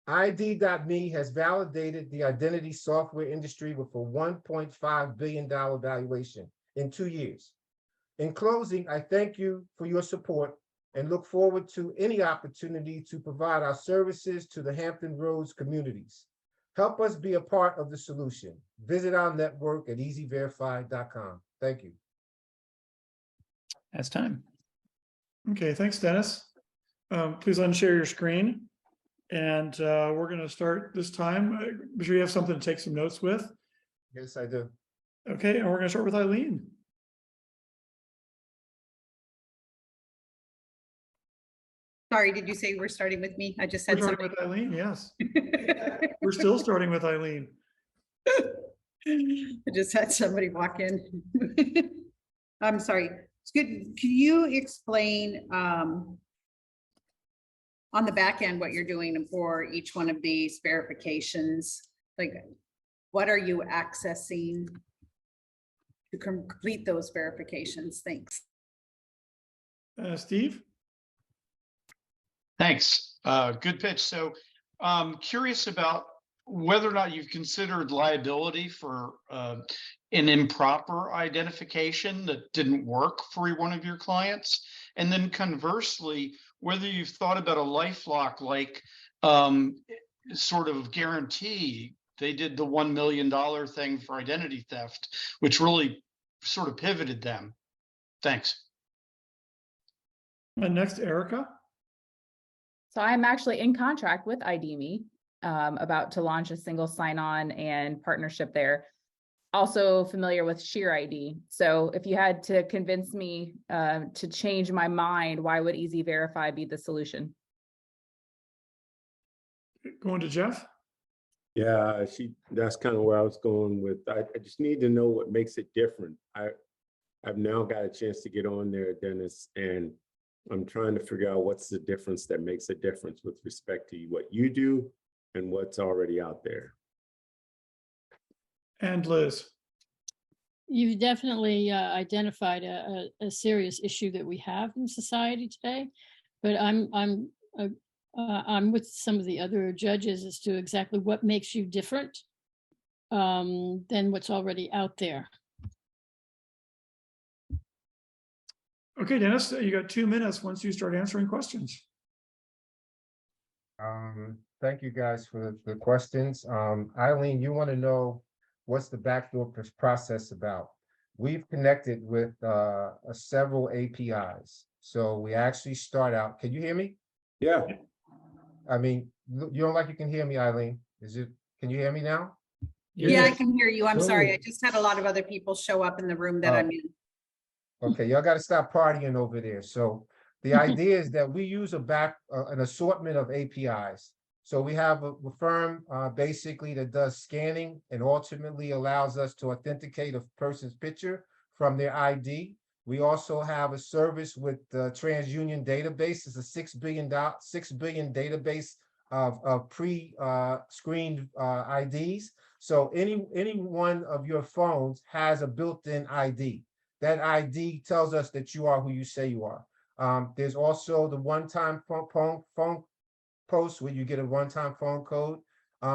N: ID.me has validated the identity software industry with a $1.5 billion valuation in 2 years. In closing, I thank you for your support and look forward to any opportunity to provide our services to the Hampton Roads communities. Help us be a part of the solution. Visit our network at eZverifi.com. Thank you.
C: That's time.
A: Okay, thanks, Dennis. Please unshare your screen. And we're going to start this time. Be sure you have something to take some notes with.
N: Yes, I do.
A: Okay, and we're going to start with Eileen.
E: Sorry, did you say we're starting with me? I just
A: We're
E: said
A: starting
E: something.
A: with Eileen, yes. We're still starting with Eileen.
E: I just had somebody walk in. I'm sorry. It's good. Can you explain on the back end what you're doing for each one of these verifications? Like, what are you accessing to complete those verifications? Thanks.
A: Steve?
F: Thanks. Good pitch. So curious about whether or not you've considered liability for an improper identification that didn't work for one of your clients. And then conversely, whether you've thought about a LifeLock like sort of guarantee. They did the $1 million thing for identity theft, which really sort of pivoted them. Thanks.
A: And next, Erica.
G: So I'm actually in contract with ID.me, about to launch a single sign-on and partnership there. also familiar with Sheer ID. So if you had to convince me to change my mind, why would eZverifi be the solution?
A: Going to Jeff?
H: Yeah, that's kind of where I was going with. I just need to know what makes it different. I've now got a chance to get on there, Dennis, and I'm trying to figure out what's the difference that makes a difference with respect to what you do and what's already out there.
A: And Liz?
I: You've definitely identified a serious issue that we have in society today, but I'm with some of the other judges as to exactly what makes you different than what's already out there.
A: Okay, Dennis, you got 2 minutes once you start answering questions.
N: Thank you guys for the questions. Eileen, you want to know what's the backdoor process about? We've connected with several APIs. So we actually start out, can you hear me?
H: Yeah.
N: I mean, you don't like you can hear me, Eileen. Can you hear me now?
E: Yeah, I can hear you. I'm sorry. I
N: Good.
E: just had a lot of other people show up in the room that I'm in.
N: Okay, y'all got to stop partying over there. So the idea is that we use an assortment of APIs. So we have a firm basically that does scanning and ultimately allows us to authenticate a person's picture from their ID. We also have a service with the TransUnion database. It's a 6 billion database of pre-screened IDs. So any one of your phones has a built-in ID. That ID tells us that you are who you say you are. There's also the one-time phone post where you get a one-time phone code.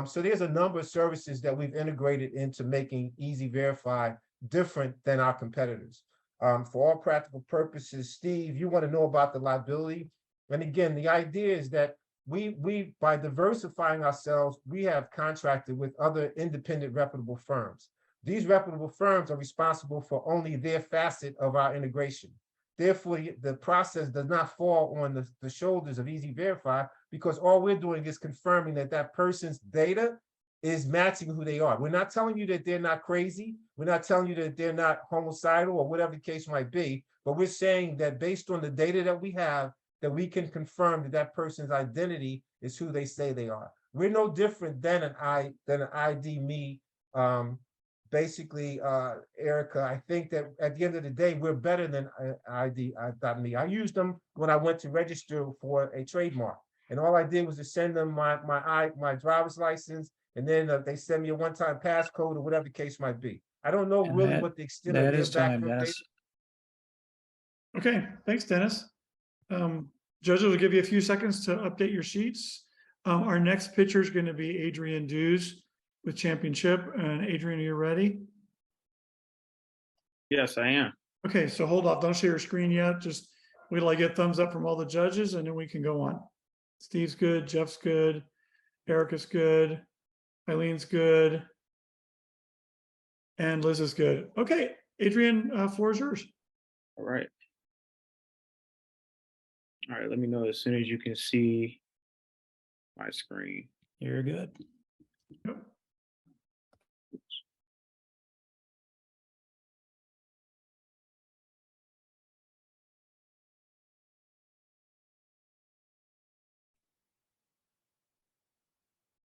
N: So there's a number of services that we've integrated into making eZverifi different than our competitors. For all practical purposes, Steve, you want to know about the liability. And again, the idea is that we by diversifying ourselves, we have contracted with other independent reputable firms. These reputable firms are responsible for only their facet of our integration. Therefore, the process does not fall on the shoulders of eZverifi because all we're doing is confirming that that person's data is matching who they are. We're not telling you that they're not crazy. We're not telling you that they're not homicidal or whatever the case might be, but we're saying that based on the data that we have, that we can confirm that that person's identity is who they say they are. We're no different than an ID me. Basically, Erica, I think that at the end of the day, we're better than ID.me. I used them when I went to register for a trademark, and all I did was to send them my driver's license, and then they send me a one-time passcode or whatever the case might be. I don't know really what the extent of their background data.
A: Okay, thanks, Dennis. Judges will give you a few seconds to update your sheets. Our next pitcher is going to be Adrian Dews with ChmpionChip. And Adrian, are you ready?
O: Yes, I am.
A: Okay, so hold off. Don't share your screen yet. Just wait till I get thumbs up from all the judges and then we can go on. Steve's good, Jeff's good, Erica's good, Eileen's good, and Liz is good. Okay, Adrian, floor is yours.
O: All right. All right, let me know as soon as you can see my screen.
C: You're good.
A: Yep.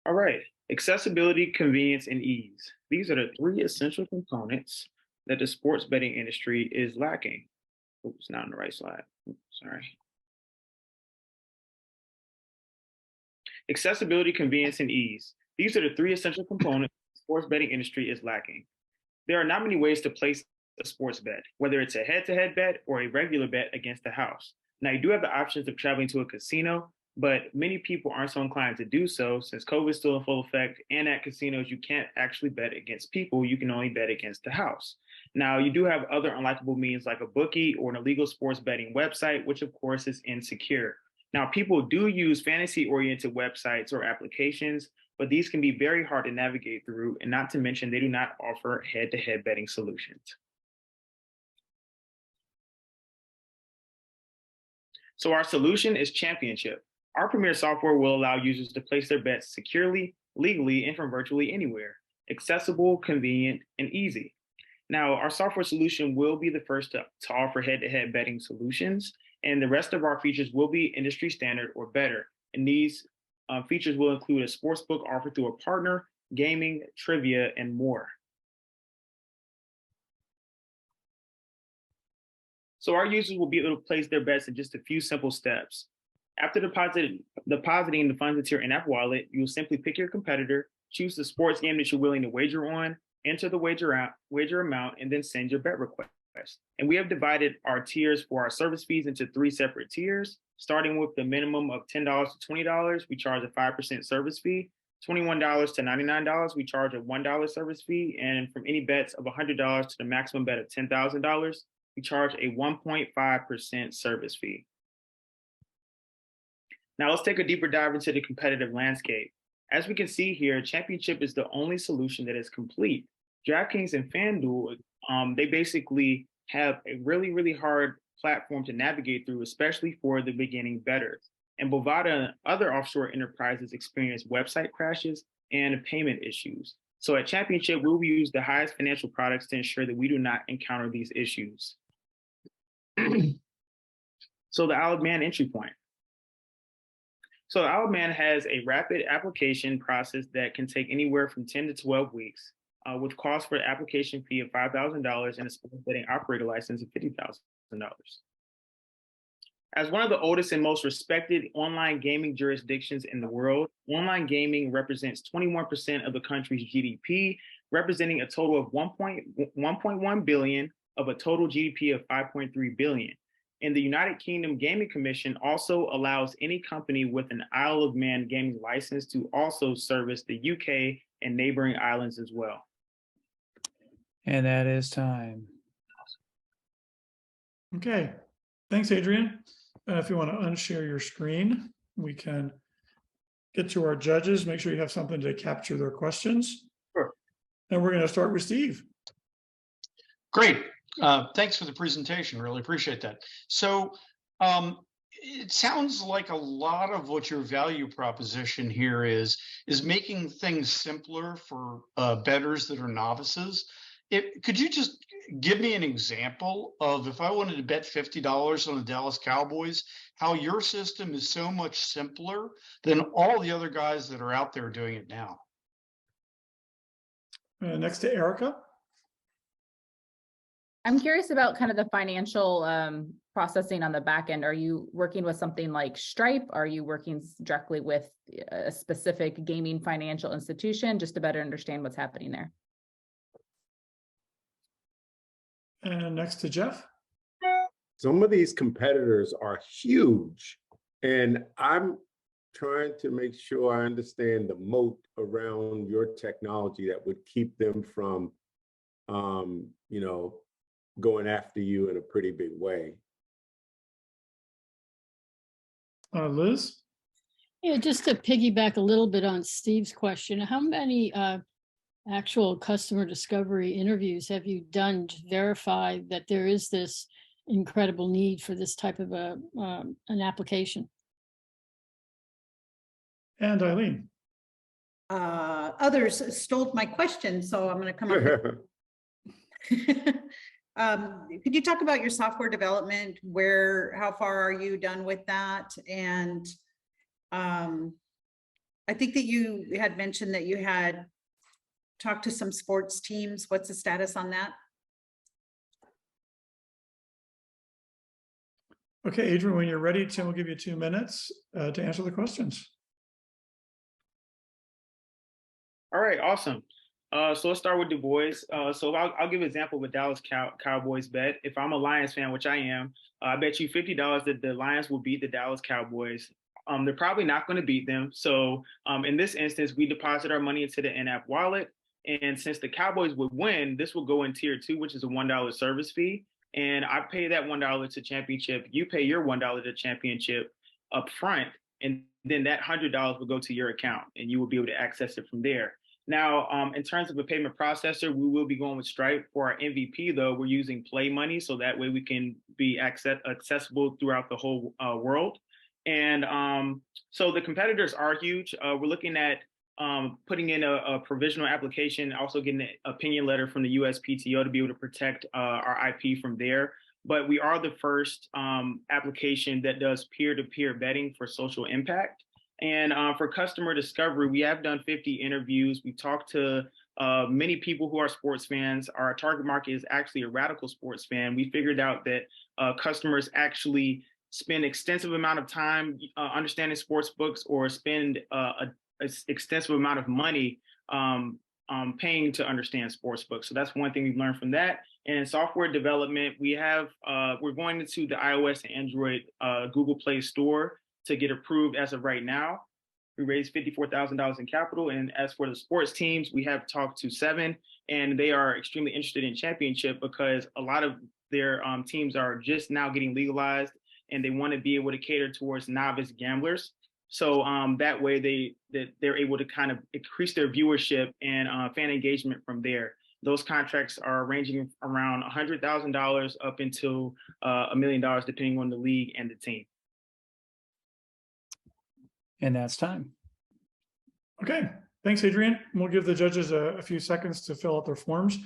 O: All right, accessibility, convenience, and ease. These are the three essential components that the sports betting industry is lacking. Oops, not on the right slide. Oops, sorry. Accessibility, convenience, and ease. These are the three essential components the sports betting industry is lacking. There are not many ways to place a sports bet, whether it's a head-to-head bet or a regular bet against the house. Now, you do have the options of traveling to a casino, but many people aren't so inclined to do so since COVID is still in full effect, and at casinos, you can't actually bet against people, you can only bet against the house. Now, you do have other unlikable means like a bookie or an illegal sports betting website, which of course is insecure. Now, people do use fantasy-oriented websites or applications, but these can be very hard to navigate through, and not to mention they do not offer head-to-head betting solutions. So our solution is ChmpionChip. Our premier software will allow users to place their bets securely, legally, and from virtually anywhere. accessible, convenient, and easy. Now, our software solution will be the first to offer head-to-head betting solutions, and the rest of our features will be industry standard or better. And these features will include a sportsbook offered through a partner, gaming, trivia, and more. So our users will be able to place their bets in just a few simple steps. After depositing the funds into your in-app wallet, you'll simply pick your competitor, choose the sports game that you're willing to wager on, enter the wager amount, and then send your bet request. And we have divided our tiers for our service fees into 3 separate tiers. Starting with the minimum of $10 to $20, we charge a 5% service fee. $21 to $99, we charge a $1 service fee. And from any bets of $100 to the maximum bet of $10,000, we charge a 1.5% service fee. Now let's take a deeper dive into the competitive landscape. As we can see here, ChmpionChip is the only solution that is complete. DraftKings and FanDuel, they basically have a really, really hard platform to navigate through, especially for the beginning bettors. And Bovada and other offshore enterprises experience website crashes and payment issues. So at ChmpionChip, we'll use the highest financial products to ensure that we do not encounter these issues. So the Isle of Man entry point. So the Isle of Man has a rapid application process that can take anywhere from 10 to 12 weeks, with cost for the application fee of $5,000 and a sports betting operator license of $50,000. As one of the oldest and most respected online gaming jurisdictions in the world, online gaming represents 21% of the country's GDP, representing a total of 1.1 billion of a total GDP of 5.3 billion. And the United Kingdom Gaming Commission also allows any company with an Isle of Man gaming license to also service the UK and neighboring islands as well.
C: And that is time.
A: Okay, thanks, Adrian. If you want to unshare your screen, we can get to our judges. Make sure you have something to capture their questions.
F: Sure.
A: And we're going to start with Steve.
F: Great. Thanks for the presentation. Really appreciate that. So it sounds like a lot of what your value proposition here is making things simpler for bettors that are novices. Could you just give me an example of if I wanted to bet $50 on the Dallas Cowboys, how your system is so much simpler than all the other guys that are out there doing it now?
A: Next to Erica.
G: I'm curious about kind of the financial processing on the back end. Are you working with something like Stripe? Are you working directly with a specific gaming financial institution, just to better understand what's happening there?
A: And next to Jeff.
H: Some of these competitors are huge, and I'm trying to make sure I understand the moat around your technology that would keep them from, going after you in a pretty big way.
A: Liz?
I: Yeah, just to piggyback a little bit on Steve's question, how many actual customer discovery interviews have you done to verify that there is this incredible need for this type of an application?
A: And Eileen.
E: Others stole my question, so I'm going to come up with could you talk about your software development? How far are you done with that? And I think that you had mentioned that you had talked to some sports teams. What's the status on that?
A: Okay, Adrian, when you're ready, Tim will give you 2 minutes to answer the questions.
O: All right, awesome. So let's start with the boys. So I'll give an example of a Dallas Cowboys bet. If I'm a Lions fan, which I am, I bet you $50 that the Lions will beat the Dallas Cowboys. They're probably not going to beat them. So in this instance, we deposit our money into the in-app wallet. And since the Cowboys would win, this will go in tier 2, which is a $1 service fee. And I pay that $1 to ChmpionChip. You pay your $1 to ChmpionChip up front. And then that $100 will go to your account and you will be able to access it from there. Now, in terms of a payment processor, we will be going with Stripe. For our MVP, though, we're using Play Money, so that way we can be accessible throughout the whole world. And so the competitors are huge. We're looking at putting in a provisional application, also getting an opinion letter from the USPTO to be able to protect our IP from there. But we are the first application that does peer-to-peer betting for social impact. And for customer discovery, we have done 50 interviews. We talked to many people who are sports fans. Our target market is actually a radical sports fan. We figured out that customers actually spend extensive amount of time understanding sports books, or spend an extensive amount of money paying to understand sports books. So that's one thing we've learned from that. And in software development, we're going into the iOS and Android Google Play Store to get approved as of right now. We raised $54,000 in capital. And as for the sports teams, we have talked to 7, and they are extremely interested in ChmpionChip because a lot of their teams are just now getting legalized, and they want to be able to cater towards novice gamblers. So that way they're able to kind of increase their viewership and fan engagement from there. Those contracts are ranging around $100,000 up until $1 million, depending on the league and the team.
C: And that's time.
A: Okay, thanks, Adrian. We'll give the judges a few seconds to fill out their forms.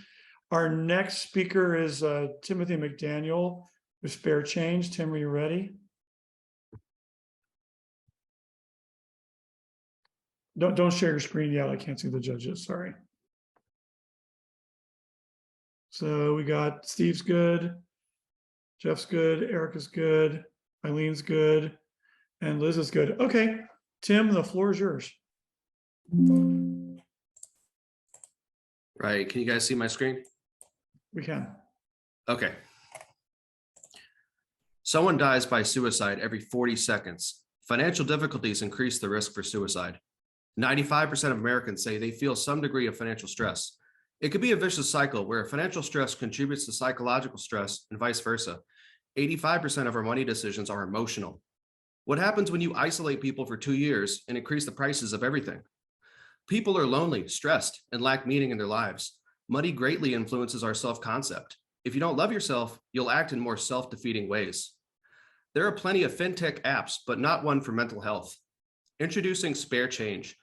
A: Our next speaker is Timothy McDaniel with Spare Change. Tim, are you ready? Don't share your screen yet. I can't see the judges, sorry. So we got Steve's good, Jeff's good, Erica's good, Eileen's good, and Liz is good. Okay, Tim, the floor is yours.
P: Right, can you guys see my screen?
A: We can.
P: Okay. Someone dies by suicide every 40 seconds. Financial difficulties increase the risk for suicide. 95% of Americans say they feel some degree of financial stress. It could be a vicious cycle where financial stress contributes to psychological stress and vice versa. 85% of our money decisions are emotional. What happens when you isolate people for 2 years and increase the prices of everything? People are lonely, stressed, and lack meaning in their lives. Money greatly influences our self-concept. If you don't love yourself, you'll act in more self-defeating ways. There are plenty of fintech apps, but not one for mental health. Introducing Spare Change,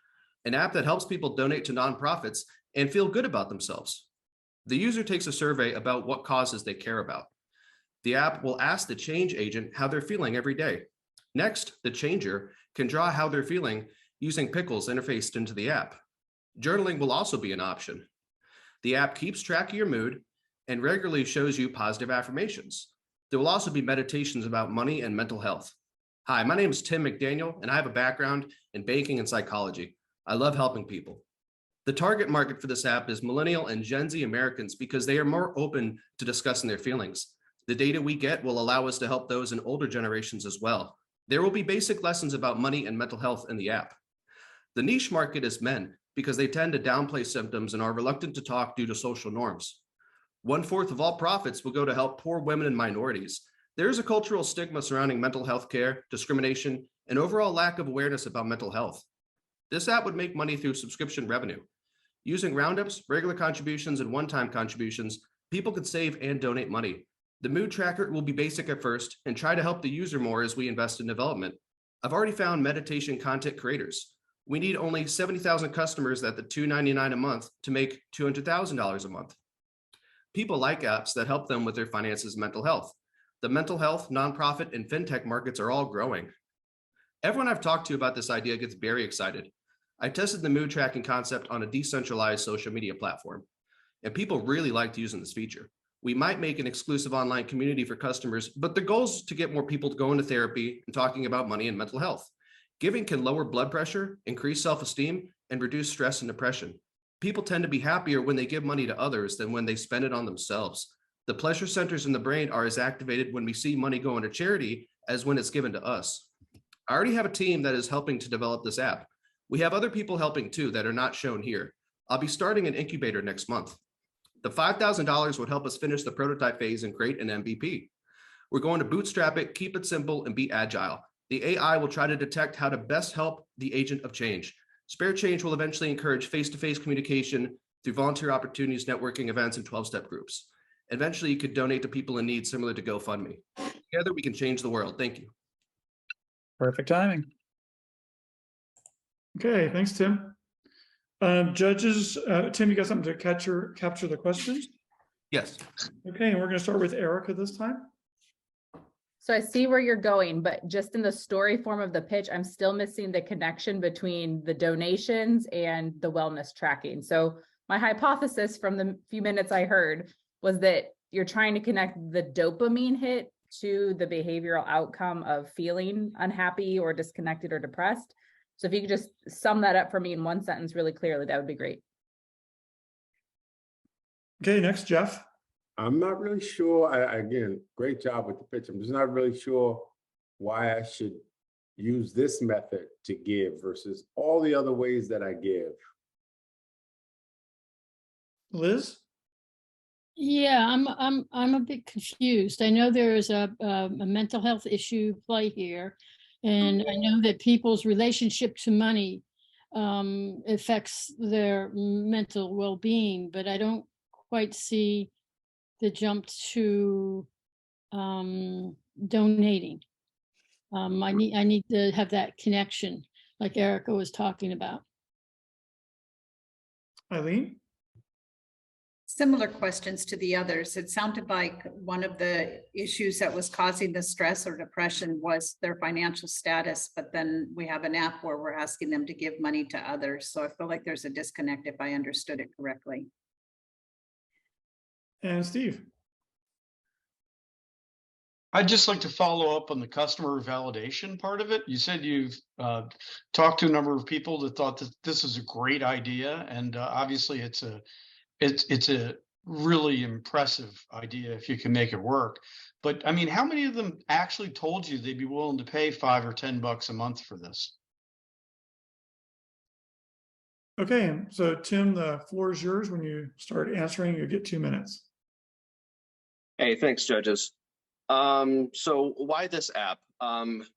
P: an app that helps people donate to nonprofits and feel good about themselves. The user takes a survey about what causes they care about. The app will ask the change agent how they're feeling every day. Next, the changer can draw how they're feeling using pickles interfaced into the app. Journaling will also be an option. The app keeps track of your mood and regularly shows you positive affirmations. There will also be meditations about money and mental health. Hi, my name is Tim McDaniel, and I have a background in banking and psychology. I love helping people. The target market for this app is Millennial and Gen Z Americans because they are more open to discussing their feelings. The data we get will allow us to help those in older generations as well. There will be basic lessons about money and mental health in the app. The niche market is men because they tend to downplay symptoms and are reluctant to talk due to social norms. 1/4 of all profits will go to help poor women and minorities. There is a cultural stigma surrounding mental health care, discrimination, and overall lack of awareness about mental health. This app would make money through subscription revenue. Using roundups, regular contributions, and one-time contributions, people could save and donate money. The mood tracker will be basic at first and try to help the user more as we invest in development. I've already found meditation content creators. We need only 70,000 customers at the $2.99 a month to make $200,000 a month. People like apps that help them with their finances and mental health. The mental health, nonprofit, and fintech markets are all growing. Everyone I've talked to about this idea gets very excited. I tested the mood tracking concept on a decentralized social media platform, and people really liked using this feature. We might make an exclusive online community for customers, but the goal is to get more people to go into therapy and talking about money and mental health. Giving can lower blood pressure, increase self-esteem, and reduce stress and depression. People tend to be happier when they give money to others than when they spend it on themselves. The pleasure centers in the brain are as activated when we see money go into charity as when it's given to us. I already have a team that is helping to develop this app. We have other people helping too that are not shown here. I'll be starting an incubator next month. The $5,000 would help us finish the prototype phase and create an MVP. We're going to bootstrap it, keep it simple, and be agile. The AI will try to detect how to best help the agent of change. Spare Change will eventually encourage face-to-face communication through volunteer opportunities, networking events, and 12-step groups. Eventually, you could donate to people in need similar to GoFundMe. Together, we can change the world. Thank you.
C: Perfect timing.
A: Okay, thanks, Tim. Judges, Tim, you got something to capture the questions?
P: Yes.
A: Okay, and we're going to start with Erica this time.
G: So I see where you're going, but just in the story form of the pitch, I'm still missing the connection between the donations and the wellness tracking. So my hypothesis from the few minutes I heard was that you're trying to connect the dopamine hit to the behavioral outcome of feeling unhappy or disconnected or depressed. So if you could just sum that up for me in one sentence really clearly, that would be great.
A: Okay, next, Jeff.
H: I'm not really sure. Again, great job with the pitch. I'm just not really sure why I should use this method to give versus all the other ways that I give.
A: Liz?
I: Yeah, I'm a bit confused. I know there is a mental health issue play here, and I know that people's relationship to money affects their mental well-being, but I don't quite see the jump to donating. I need to have that connection, like Erica was talking about.
A: Eileen?
E: Similar questions to the others. It sounded like one of the issues that was causing the stress or depression was their financial status, but then we have an app where we're asking them to give money to others. So I feel like there's a disconnect if I understood it correctly.
A: And Steve?
F: I'd just like to follow up on the customer validation part of it. You said you've talked to a number of people that thought that this is a great idea, and obviously it's a really impressive idea if you can make it work. But I mean, how many of them actually told you they'd be willing to pay $5 or $10 a month for this?
A: Okay, so Tim, the floor is yours. When you start answering, you get 2 minutes.
Q: Hey, thanks, judges. So why this app?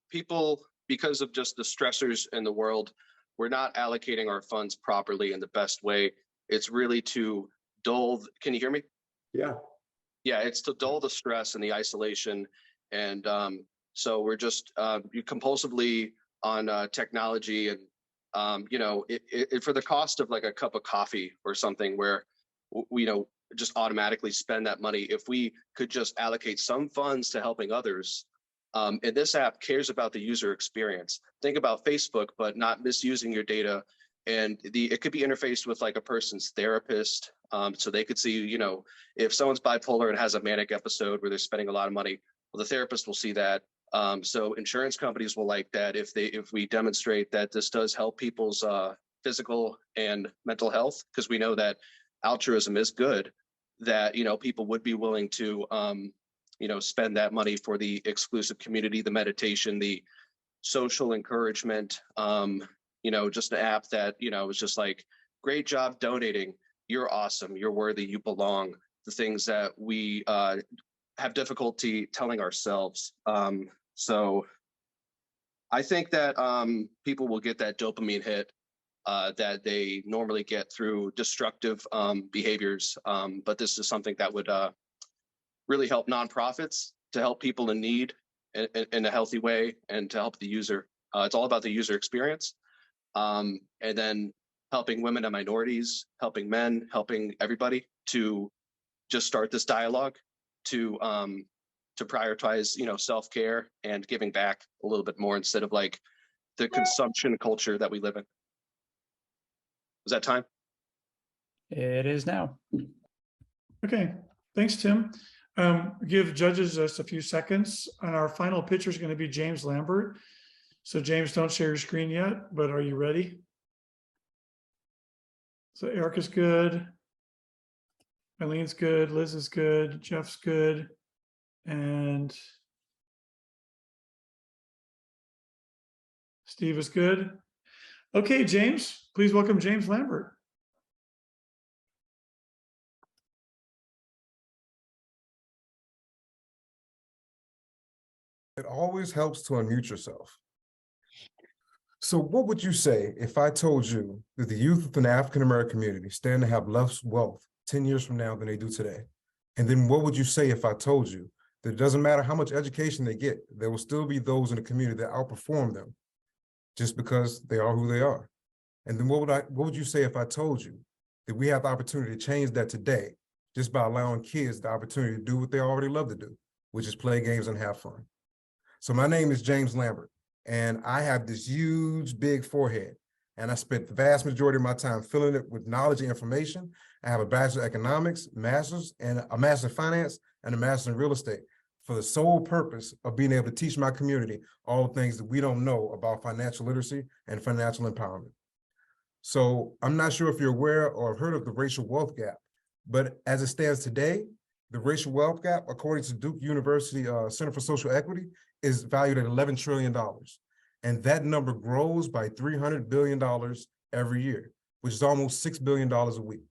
Q: People, because of just the stressors in the world, we're not allocating our funds properly in the best way. It's really to dull, can you hear me?
H: Yeah.
Q: Yeah, it's to dull the stress and the isolation. And so we're just compulsively on technology and, you know, it for the cost of like a cup of coffee or something where, you know, just automatically spend that money. If we could just allocate some funds to helping others, and this app cares about the user experience. Think about Facebook, but not misusing your data. And it could be interfaced with like a person's therapist, so they could see, you know, if someone's bipolar and has a manic episode where they're spending a lot of money, well, the therapist will see that. So insurance companies will like that if we demonstrate that this does help people's physical and mental health, because we know that altruism is good, that, you know, people would be willing to, you know, spend that money for the exclusive community, the meditation, the social encouragement, you know, just an app that, you know, is just like, great job donating. You're awesome. You're worthy. You belong. The things that we have difficulty telling ourselves. So I think that people will get that dopamine hit that they normally get through destructive behaviors. But this is something that would really help nonprofits to help people in need in a healthy way and to help the user. It's all about the user experience. And then helping women and minorities, helping men, helping everybody to just start this dialogue to prioritize, you know, self-care and giving back a little bit more instead of like the consumption culture that we live in. Is that time?
C: It is now.
A: Okay, thanks, Tim. Give judges just a few seconds, and our final pitcher is going to be James Lambert. So James, don't share your screen yet, but are you ready? So Erica's good. Eileen's good. Liz is good. Jeff's good. And Steve is good. Okay, James, please welcome James Lambert.
R: It always helps to unmute yourself. So what would you say if I told you that the youth within the African-American community stand to have less wealth 10 years from now than they do today? And then what would you say if I told you that it doesn't matter how much education they get, there will still be those in the community that outperform them just because they are who they are? And then what would you say if I told you that we have the opportunity to change that today just by allowing kids the opportunity to do what they already love to do, which is play games and have fun? So my name is James Lambert, and I have this huge, big forehead, and I spent the vast majority of my time filling it with knowledge and information. I have a Bachelor of Economics, Master's, and a Master of Finance, and a Master in Real Estate for the sole purpose of being able to teach my community all the things that we don't know about financial literacy and financial empowerment. So I'm not sure if you're aware or have heard of the racial wealth gap, but as it stands today, the racial wealth gap, according to Duke University Center for Social Equity, is valued at $11 trillion. And that number grows by $300 billion every year, which is almost $6 billion a week.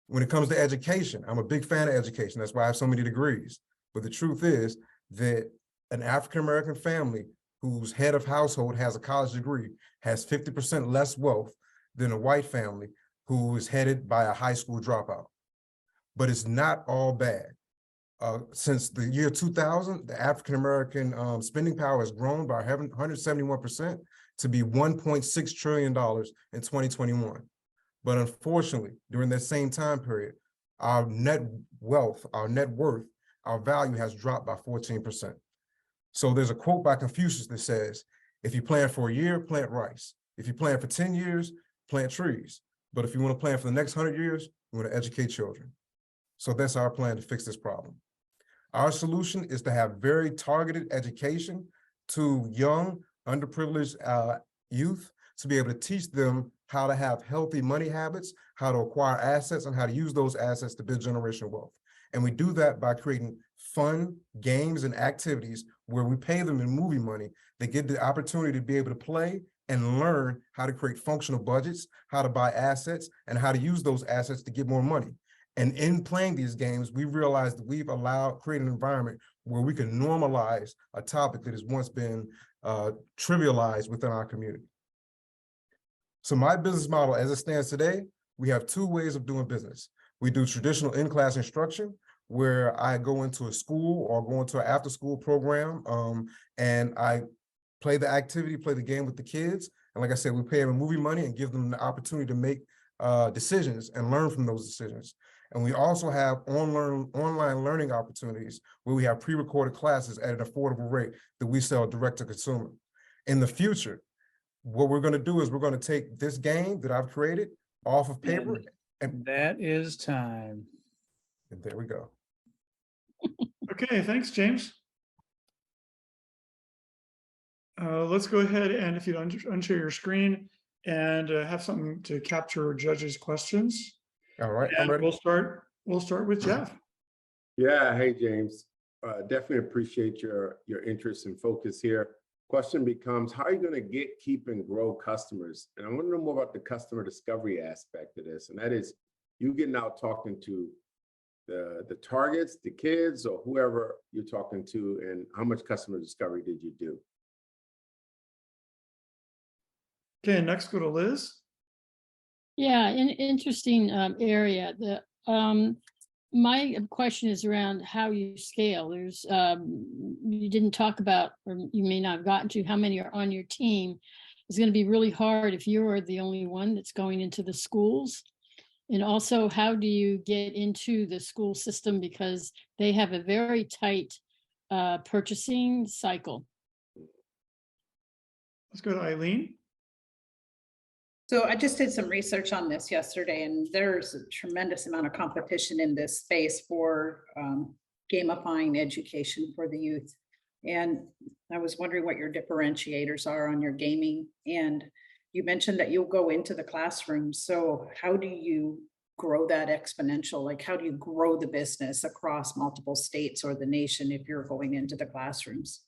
R: When it comes to education, I'm a big fan of education. That's why I have so many degrees. But the truth is that an African-American family whose head of household has a college degree has 50% less wealth than a white family who is headed by a high school dropout. But it's not all bad. Since the year 2000, the African-American spending power has grown by 171% to be $1.6 trillion in 2021. But unfortunately, during that same time period, our net wealth, our net worth, our value has dropped by 14%. So there's a quote by Confucius that says, if you plant for a year, plant rice. If you plant for 10 years, plant trees. But if you want to plant for the next 100 years, you want to educate children. So that's our plan to fix this problem. Our solution is to have very targeted education to young, underprivileged youth to be able to teach them how to have healthy money habits, how to acquire assets, and how to use those assets to build generational wealth. And we do that by creating fun games and activities where we pay them in movie money. They get the opportunity to be able to play and learn how to create functional budgets, how to buy assets, and how to use those assets to get more money. And in playing these games, we realized that we've created an environment where we can normalize a topic that has once been trivialized within our community. So my business model, as it stands today, we have two ways of doing business. We do traditional in-class instruction, where I go into a school or go into an after-school program, and I play the activity, play the game with the kids. And like I said, we pay them movie money and give them the opportunity to make decisions and learn from those decisions. And we also have online learning opportunities where we have pre-recorded classes at an affordable rate that we sell direct to consumer. In the future, what we're going to do is we're going to take this game that I've created off of paper.
C: And that is time.
R: And there we go.
A: Okay, thanks, James. Let's go ahead and if you unshare your screen and have something to capture judges' questions.
R: All right,
A: I'm ready. We'll start with Jeff.
H: Yeah, hey, James. Definitely appreciate your interest and focus here. Question becomes, how are you going to keep and grow customers? And I want to know more about the customer discovery aspect of this. And that is you getting out talking to the targets, the kids, or whoever you're talking to, and how much customer discovery did you do?
A: Okay, next go to Liz.
I: Yeah, an interesting area. My question is around how you scale. There's you didn't talk about, or you may not have gotten to, how many are on your team. It's going to be really hard if you're the only one that's going into the schools. And also, how do you get into the school system, because they have a very tight purchasing cycle?
A: Let's go to Eileen.
E: So I just did some research on this yesterday, and there's a tremendous amount of competition in this space for gamifying education for the youth. And I was wondering what your differentiators are on your gaming. And you mentioned that you'll go into the classroom. So how do you grow that exponential? Like, how do you grow the business across multiple states or the nation if you're going into the classrooms?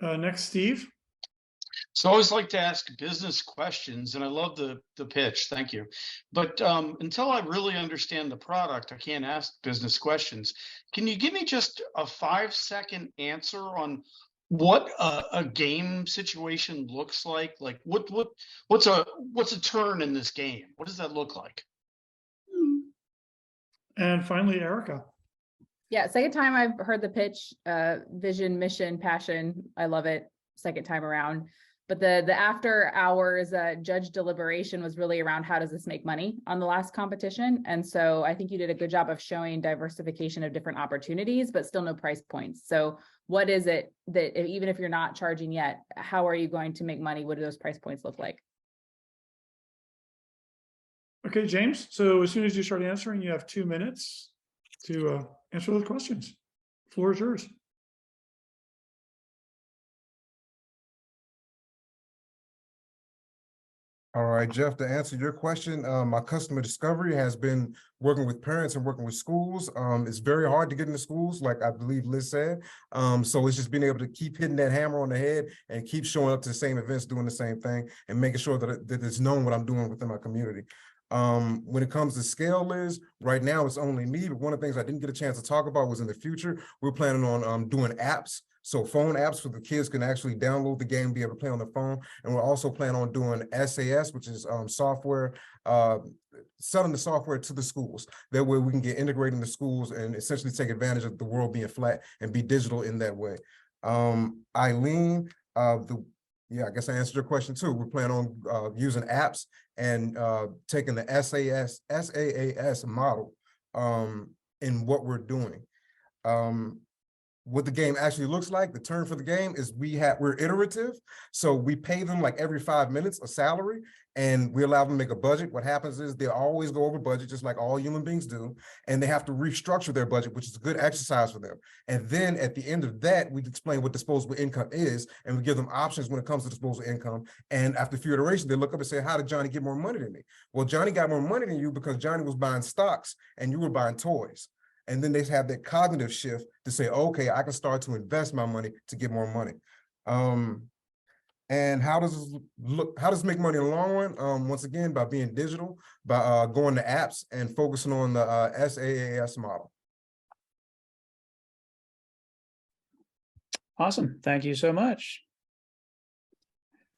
A: Next, Steve.
F: So I always like to ask business questions, and I love the pitch. Thank you. But until I really understand the product, I can't ask business questions. Can you give me just a 5-second answer on what a game situation looks like? Like what's a turn in this game? What does that look like?
A: And finally, Erica.
G: Yeah, second time I've heard the pitch, vision, mission, passion. I love it. Second time around. But the after hours judge deliberation was really around how does this make money on the last competition. And so I think you did a good job of showing diversification of different opportunities, but still no price points. So what is it that even if you're not charging yet, how are you going to make money? What do those price points look like?
A: Okay, James. So as soon as you start answering, you have 2 minutes to answer those questions. Floor is yours.
R: All right, Jeff, to answer your question, my customer discovery has been working with parents and working with schools. It's very hard to get into schools, like I believe Liz said. So it's just being able to keep hitting that hammer on the head and keep showing up to the same events, doing the same thing, and making sure that it's known what I'm doing within my community. When it comes to scale, Liz, right now it's only me, but one of the things I didn't get a chance to talk about was in the future, we're planning on doing apps. So phone apps for the kids can actually download the game, be able to play on the phone. And we're also planning on doing SAS, which is software, selling the software to the schools. That way we can get integrated in the schools and essentially take advantage of the world being flat and be digital in that way. Eileen, yeah, I guess I answered your question too. We're planning on using apps and taking the SaaS model in what we're doing. What the game actually looks like, the term for the game is we're iterative. So we pay them like every 5 minutes a salary and we allow them to make a budget. What happens is they always go over budget, just like all human beings do. And they have to restructure their budget, which is a good exercise for them. And then at the end of that, we explain what disposable income is and we give them options when it comes to disposable income. And after a few iterations, they look up and say, how did Johnny get more money than me? Well, Johnny got more money than you because Johnny was buying stocks and you were buying toys. And then they have that cognitive shift to say, okay, I can start to invest my money to get more money. And how does it make money in the long run? Once again, by being digital, by going to apps and focusing on the SaaS model.
C: Awesome. Thank you so much.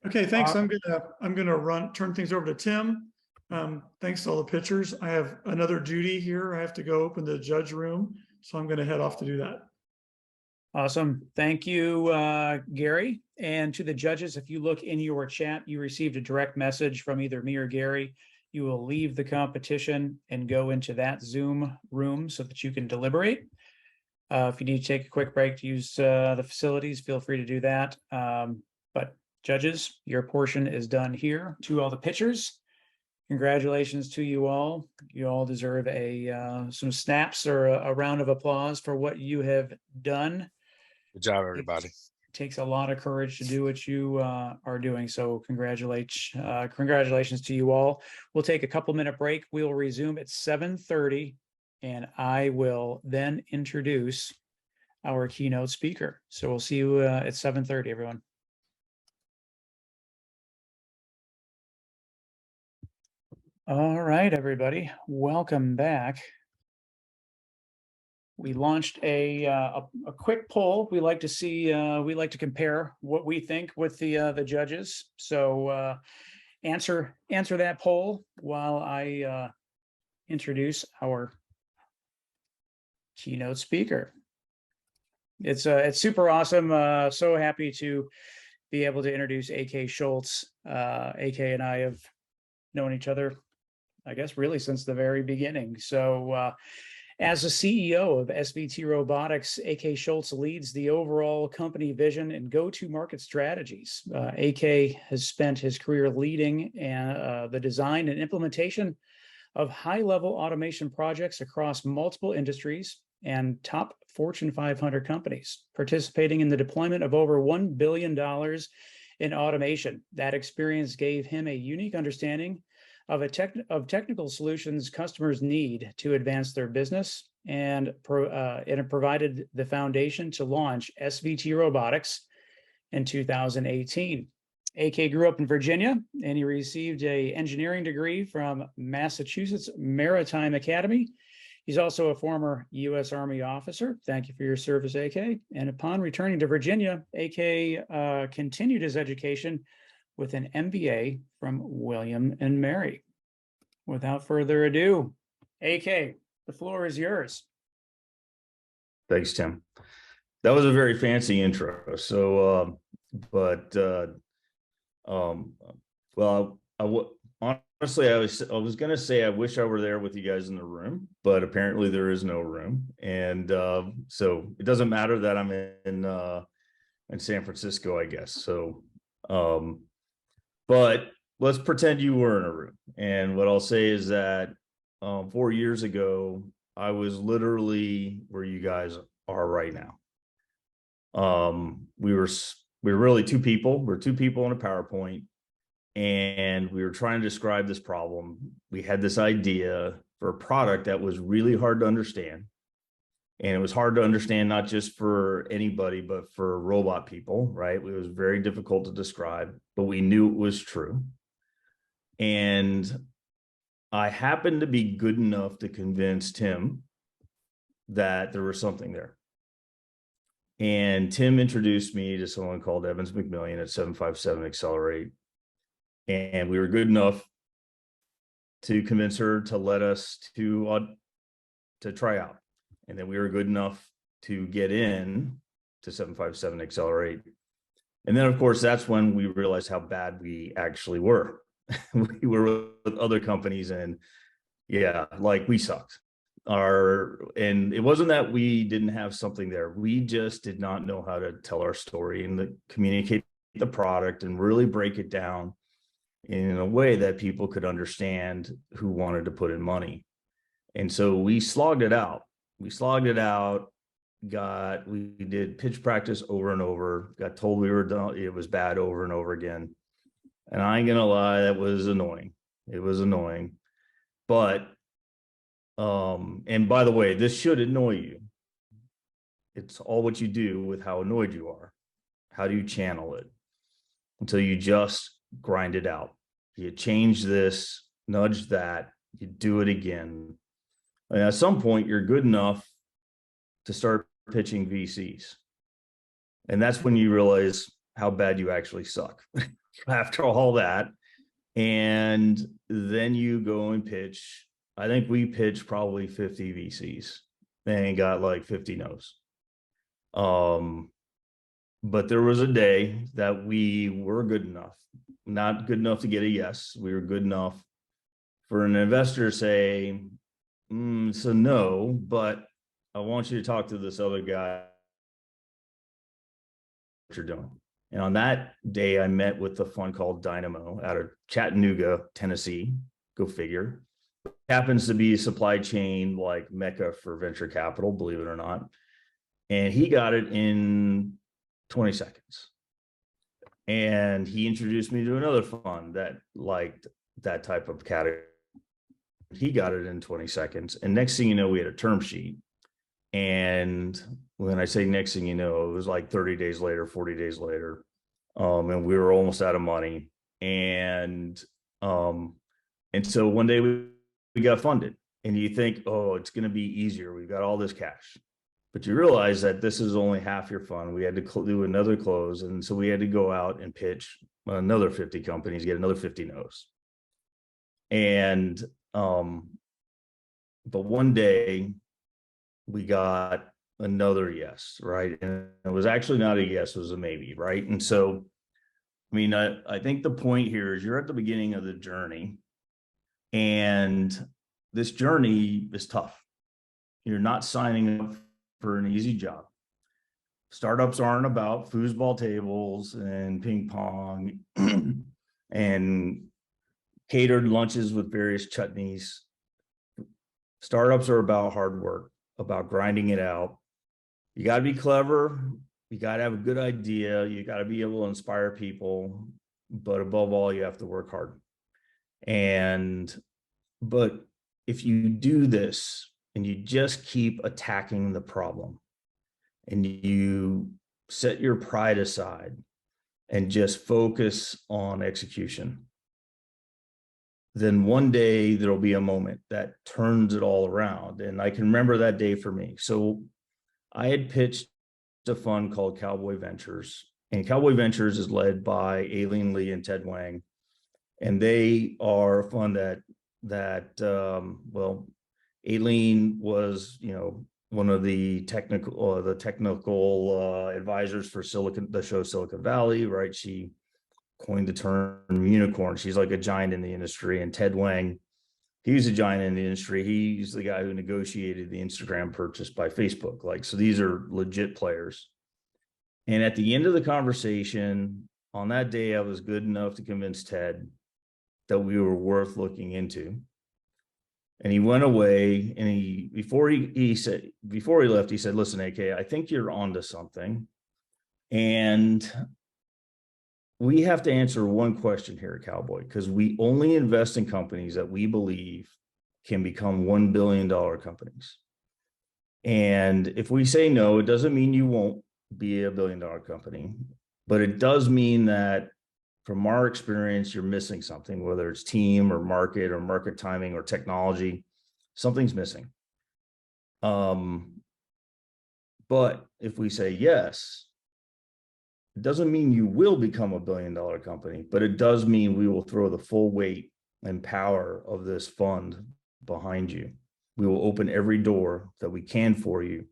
A: Okay, thanks. I'm gonna turn things over to Tim. Thanks to all the pitchers. I have another duty here. I have to go open the judge room, so I'm going to head off to do that.
C: Awesome. Thank you, Gary. And to the judges, if you look in your chat, you received a direct message from either me or Gary. You will leave the competition and go into that Zoom room so that you can deliberate. If you need to take a quick break to use the facilities, feel free to do that. But judges, your portion is done here. To all the pitchers, congratulations to you all. You all deserve some snaps or a round of applause for what you have done.
K: Good job, everybody.
C: It takes a lot of courage to do what you are doing. So congratulations to you all. We'll take a couple-minute break. We'll resume at 7:30, and I will then introduce our keynote speaker. So we'll see you at 7:30, everyone. All right, everybody, welcome back. We launched a quick poll. We like to compare what we think with the judges. So answer that poll while I introduce our keynote speaker. It's super awesome. So happy to be able to introduce AK Schultz. AK and I have known each other, I guess, really since the very beginning. So as the CEO of SVT Robotics, AK Schultz leads the overall company vision and go-to-market strategies. AK has spent his career leading the design and implementation of high-level automation projects across multiple industries and top Fortune 500 companies, participating in the deployment of over $1 billion in automation. That experience gave him a unique understanding of technical solutions customers need to advance their business, and it provided the foundation to launch SVT Robotics in 2018. AK grew up in Virginia, and he received an engineering degree from Massachusetts Maritime Academy. He's also a former U.S. Army officer. Thank you for your service, AK. And upon returning to Virginia, AK continued his education with an MBA from William and Mary. Without further ado, AK, the floor is yours.
S: Thanks, Tim. That was a very fancy intro. So, but Well, honestly, I was gonna say I wish I were there with you guys in the room, but apparently there is no room, and so it doesn't matter that I'm in San Francisco, I guess. So, but let's pretend you were in a room. And what I'll say is that 4 years ago, I was literally where you guys are right now. We were really two people. We're two people on a PowerPoint, and we were trying to describe this problem. We had this idea for a product that was really hard to understand. And it was hard to understand, not just for anybody, but for robot people, right? It was very difficult to describe, but we knew it was true. And I happened to be good enough to convince Tim that there was something there. And Tim introduced me to someone called Evans McMillian at 757 Accelerate. And we were good enough to convince her to let us to try out. And then we were good enough to get in to 757 Accelerate. And then, of course, that's when we realized how bad we actually were. We were with other companies, and yeah, like we sucked. And it wasn't that we didn't have something there. We just did not know how to tell our story and communicate the product and really break it down in a way that people could understand who wanted to put in money. And so we slogged it out. We did pitch practice over and over, got told we were done, it was bad over and over again. And I ain't gonna lie, that was annoying. It was annoying. But, and by the way, this should annoy you. It's all what you do with how annoyed you are. How do you channel it? Until you just grind it out. You change this, nudge that, you do it again. And at some point, you're good enough to start pitching VCs. And that's when you realize how bad you actually suck after all that. And then you go and pitch. I think we pitched probably 50 VCs and got like 50 no's. But there was a day that we were good enough, not good enough to get a yes. We were good enough for an investor to say, it's a no, but I want you to talk to this other guy. What you're doing. And on that day, I met with a fund called Dynamo out of Chattanooga, Tennessee. Go figure. Happens to be a supply chain like mecca for venture capital, believe it or not. And he got it in 20 seconds. And he introduced me to another fund that liked that type of category. He got it in 20 seconds. And next thing you know, we had a term sheet. And when I say next thing you know, it was like 30 days later, 40 days later. And we were almost out of money. And so one day we got funded. And you think, oh, it's going to be easier. We've got all this cash. But you realize that this is only half your fund. We had to do another close. And so we had to go out and pitch another 50 companies, get another 50 no's. And but one day we got another yes, right? And it was actually not a yes, it was a maybe, right? And so, I mean, I think the point here is you're at the beginning of the journey, and this journey is tough. You're not signing up for an easy job. Startups aren't about foosball tables and ping pong and catered lunches with various chutneys. Startups are about hard work, about grinding it out. You got to be clever. You got to have a good idea. You got to be able to inspire people. But above all, you have to work hard. But if you do this and you just keep attacking the problem and you set your pride aside and just focus on execution, then one day there'll be a moment that turns it all around. And I can remember that day for me. So I had pitched a fund called Cowboy Ventures, and Cowboy Ventures is led by Aileen Lee and Ted Wang. And they are a fund well, Aileen was, one of the technical advisors for the show Silicon Valley, right? She coined the term unicorn. She's like a giant in the industry. And Ted Wang, he's a giant in the industry. He's the guy who negotiated the Instagram purchase by Facebook. Like, so these are legit players. And at the end of the conversation on that day, I was good enough to convince Ted that we were worth looking into. And he went away, and before he left, he said, listen, AK, I think you're onto something. And we have to answer one question here at Cowboy, because we only invest in companies that we believe can become $1 billion companies. And if we say no, it doesn't mean you won't be a $1 billion company, but it does mean that from our experience, you're missing something, whether it's team or market timing or technology, something's missing. But if we say yes, it doesn't mean you will become a $1 billion company, but it does mean we will throw the full weight and power of this fund behind you. We will open every door that we can for you,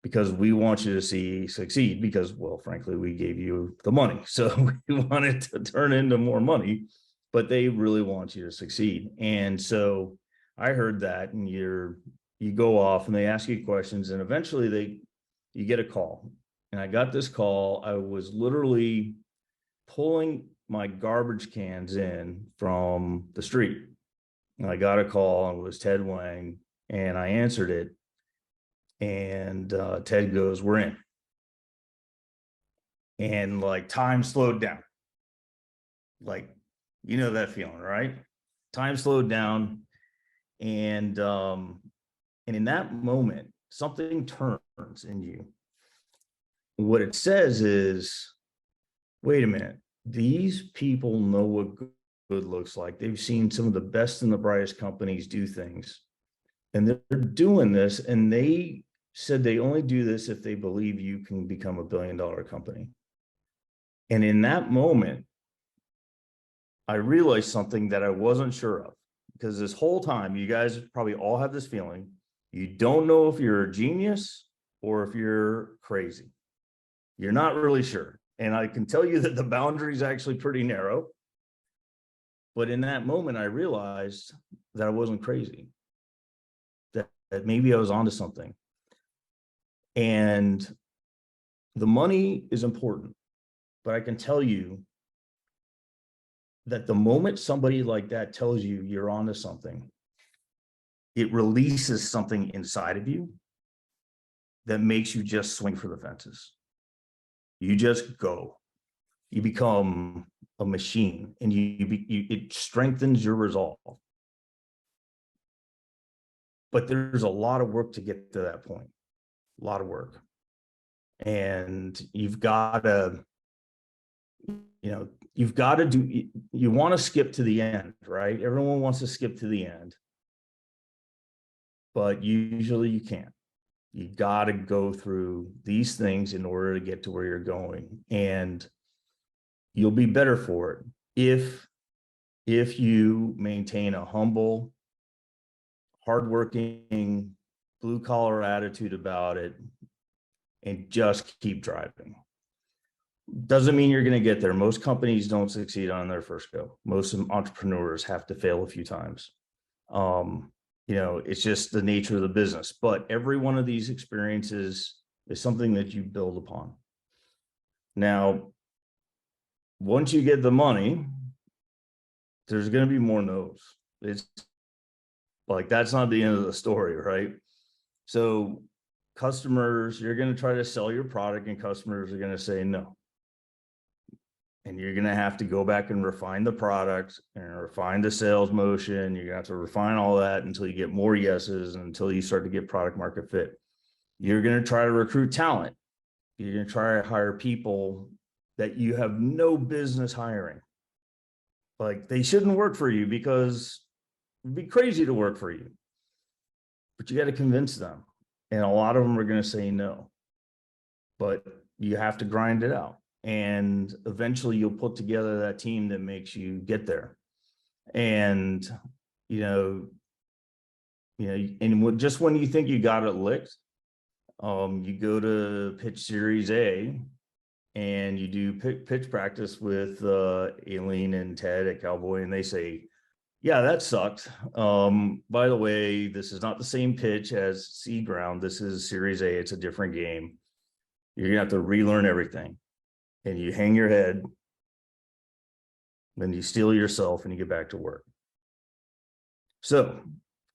S: because we want you to succeed, because, well, frankly, we gave you the money. So we want it to turn into more money, but they really want you to succeed. And so I heard that, and you go off and they ask you questions, and eventually you get a call. And I got this call. I was literally pulling my garbage cans in from the street. And I got a call, and it was Ted Wang, and I answered it. And Ted goes, we're in. And like time slowed down. Like, you know that feeling, right? Time slowed down. And in that moment, something turns in you. What it says is, wait a minute, these people know what good looks like. They've seen some of the best and the brightest companies do things. And they're doing this, and they said they only do this if they believe you can become a $1 billion company. And in that moment, I realized something that I wasn't sure of, because this whole time, you guys probably all have this feeling, you don't know if you're a genius or if you're crazy. You're not really sure. And I can tell you that the boundary is actually pretty narrow. But in that moment, I realized that I wasn't crazy, that maybe I was onto something. And the money is important, but I can tell you that the moment somebody like that tells you you're onto something, it releases something inside of you that makes you just swing for the fences. You just go. You become a machine, and it strengthens your resolve. But there's a lot of work to get to that point. A lot of work. And you've got to, you want to skip to the end, right? Everyone wants to skip to the end, but usually you can't. You got to go through these things in order to get to where you're going, and you'll be better for it if you maintain a humble, hardworking, blue-collar attitude about it, and just keep driving. Doesn't mean you're going to get there. Most companies don't succeed on their first go. Most entrepreneurs have to fail a few times. It's just the nature of the business. But every one of these experiences is something that you build upon. Now, once you get the money, there's going to be more no's. It's like, that's not the end of the story, right? So customers, you're going to try to sell your product, and customers are going to say no. And you're going to have to go back and refine the product and refine the sales motion. You're going to have to refine all that until you get more yeses, and until you start to get product market fit. You're going to try to recruit talent. You're going to try to hire people that you have no business hiring. Like, they shouldn't work for you, because it'd be crazy to work for you. But you got to convince them. And a lot of them are going to say no. But you have to grind it out. And eventually you'll put together that team that makes you get there. And, just when you think you got it licked, you go to pitch Series A, and you do pitch practice with Aileen and Ted at Cowboy, and they say, yeah, that sucked. By the way, this is not the same pitch as Seed Ground. This is Series A. It's a different game. You're gonna have to relearn everything. And you hang your head, then you steel yourself and you get back to work. So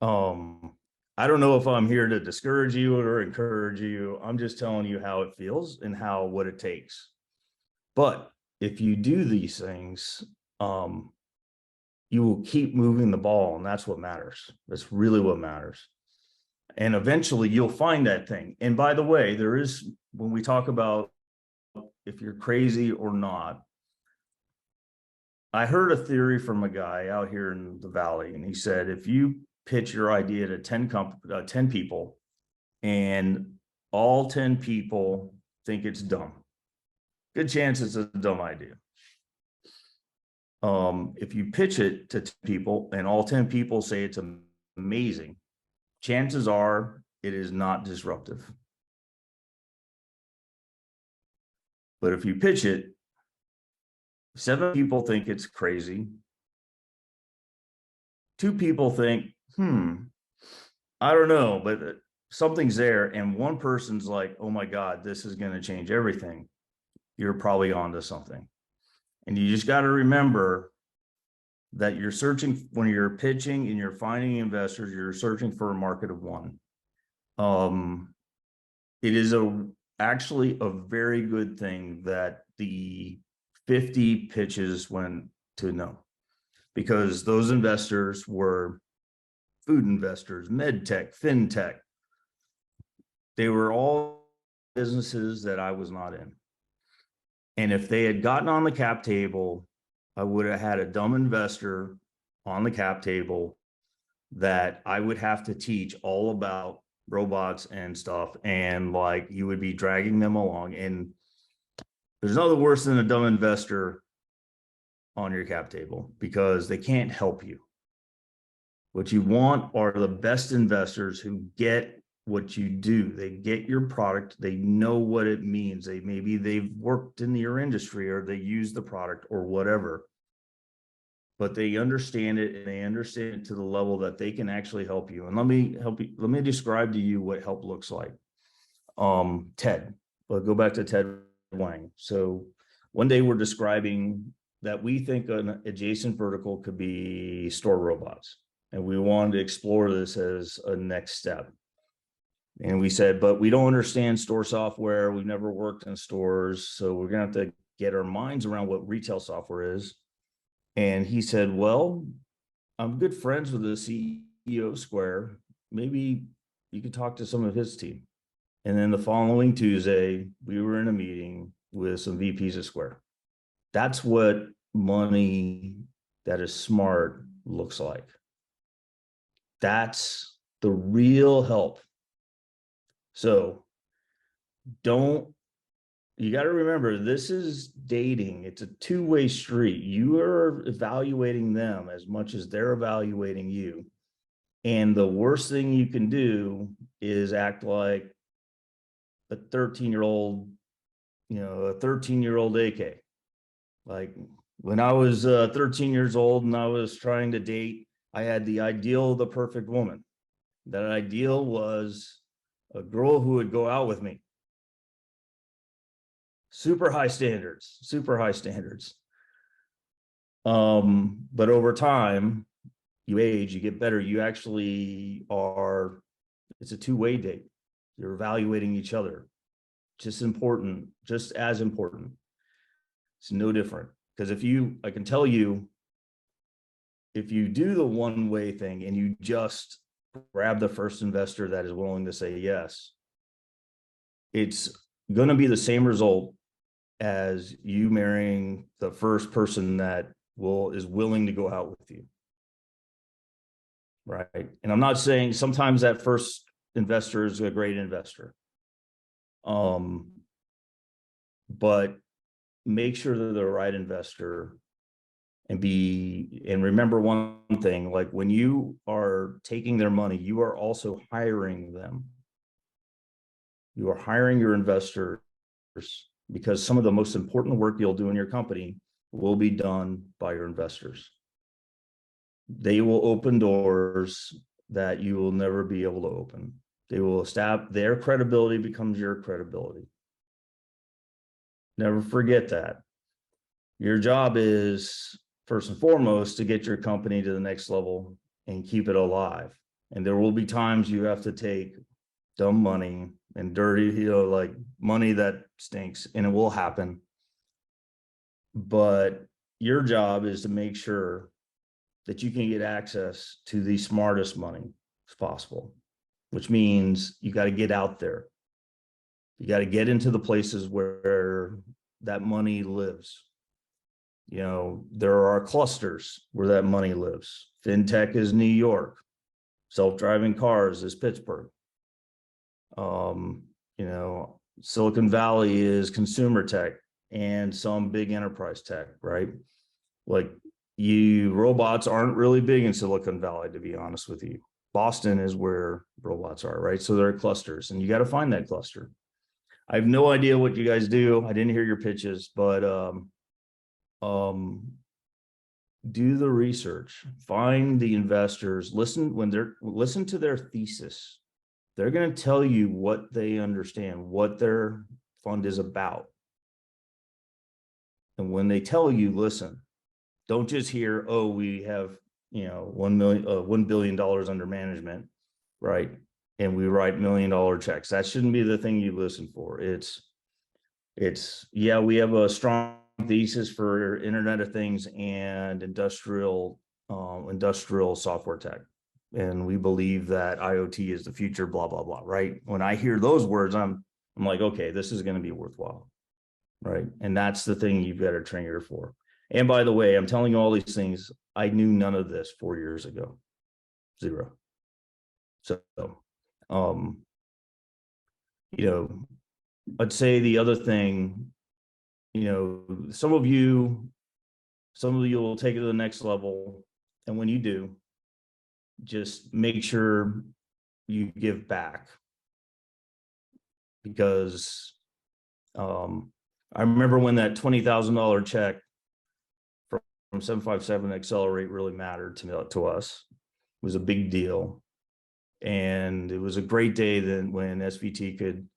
S: I don't know if I'm here to discourage you or encourage you. I'm just telling you how it feels and what it takes. But if you do these things, you will keep moving the ball, and that's what matters. That's really what matters. And eventually you'll find that thing. And by the way, there is, when we talk about if you're crazy or not, I heard a theory from a guy out here in the Valley, and he said, if you pitch your idea to 10 people and all 10 people think it's dumb, good chance it's a dumb idea. If you pitch it to 10 people and all 10 people say it's amazing, chances are it is not disruptive. But if you pitch it, 7 people think it's crazy, 2 people think, I don't know, but something's there, and 1 person's like, oh my God, this is going to change everything, you're probably onto something. And you just got to remember that you're searching, when you're pitching and you're finding investors, you're searching for a market of 1. It is actually a very good thing that the 50 pitches went to no, because those investors were food investors, med tech, fintech. They were all businesses that I was not in. And if they had gotten on the cap table, I would have had a dumb investor on the cap table that I would have to teach all about robots and stuff. And like, you would be dragging them along. And there's nothing worse than a dumb investor on your cap table, because they can't help you. What you want are the best investors who get what you do. They get your product. They know what it means. Maybe they've worked in your industry, or they use the product or whatever, but they understand it, and they understand it to the level that they can actually help you. And let me describe to you what help looks like. Ted, we'll go back to Ted Wang. So one day we're describing that we think an adjacent vertical could be store robots. And we wanted to explore this as a next step. And we said, but we don't understand store software. We've never worked in stores. So we're going to have to get our minds around what retail software is. And he said, well, I'm good friends with the CEO of Square. Maybe you could talk to some of his team. And then the following Tuesday, we were in a meeting with some VPs of Square. That's what money that is smart looks like. That's the real help. So you got to remember, this is dating. It's a two-way street. You are evaluating them as much as they're evaluating you. And the worst thing you can do is act like a 13-year-old, a 13-year-old AK. Like when I was 13 years old and I was trying to date, I had the ideal of the perfect woman. That ideal was a girl who would go out with me. Super high standards. But over time, you age, you get better. You actually it's a two-way date. You're evaluating each other. Just as important. It's no different. Because I can tell you, if you do the one-way thing and you just grab the first investor that is willing to say yes, it's going to be the same result as you marrying the first person that is willing to go out with you. Right. And I'm not saying sometimes that first investor is a great investor. But make sure they're the right investor, and remember one thing, like when you are taking their money, you are also hiring them. You are hiring your investors because some of the most important work you'll do in your company will be done by your investors. They will open doors that you will never be able to open. They will establish, their credibility becomes your credibility. Never forget that. Your job is, first and foremost, to get your company to the next level and keep it alive. And there will be times you have to take dumb money and dirty, like money that stinks, and it will happen. But your job is to make sure that you can get access to the smartest money as possible, which means you got to get out there. You got to get into the places where that money lives. There are clusters where that money lives. FinTech is New York. Self-driving cars is Pittsburgh. Silicon Valley is consumer tech and some big enterprise tech, right? Like robots aren't really big in Silicon Valley, to be honest with you. Boston is where robots are, right? So there are clusters, and you got to find that cluster. I have no idea what you guys do. I didn't hear your pitches, but do the research, find the investors, listen to their thesis. They're going to tell you what they understand, what their fund is about. And when they tell you, listen, don't just hear, oh, we have, $1 billion under management, right? And we write $1 million checks. That shouldn't be the thing you listen for. Yeah, we have a strong thesis for Internet of Things and industrial software tech. And we believe that IoT is the future, blah, blah, blah, right? When I hear those words, I'm like, okay, this is going to be worthwhile, right? And that's the thing you've got to train your for. And by the way, I'm telling you all these things, I knew none of this 4 years ago, zero. So, I'd say the other thing, some of you will take it to the next level. And when you do, just make sure you give back, because I remember when that $20,000 check from 757 Accelerate really mattered to us. It was a big deal. And it was a great day then when SVT could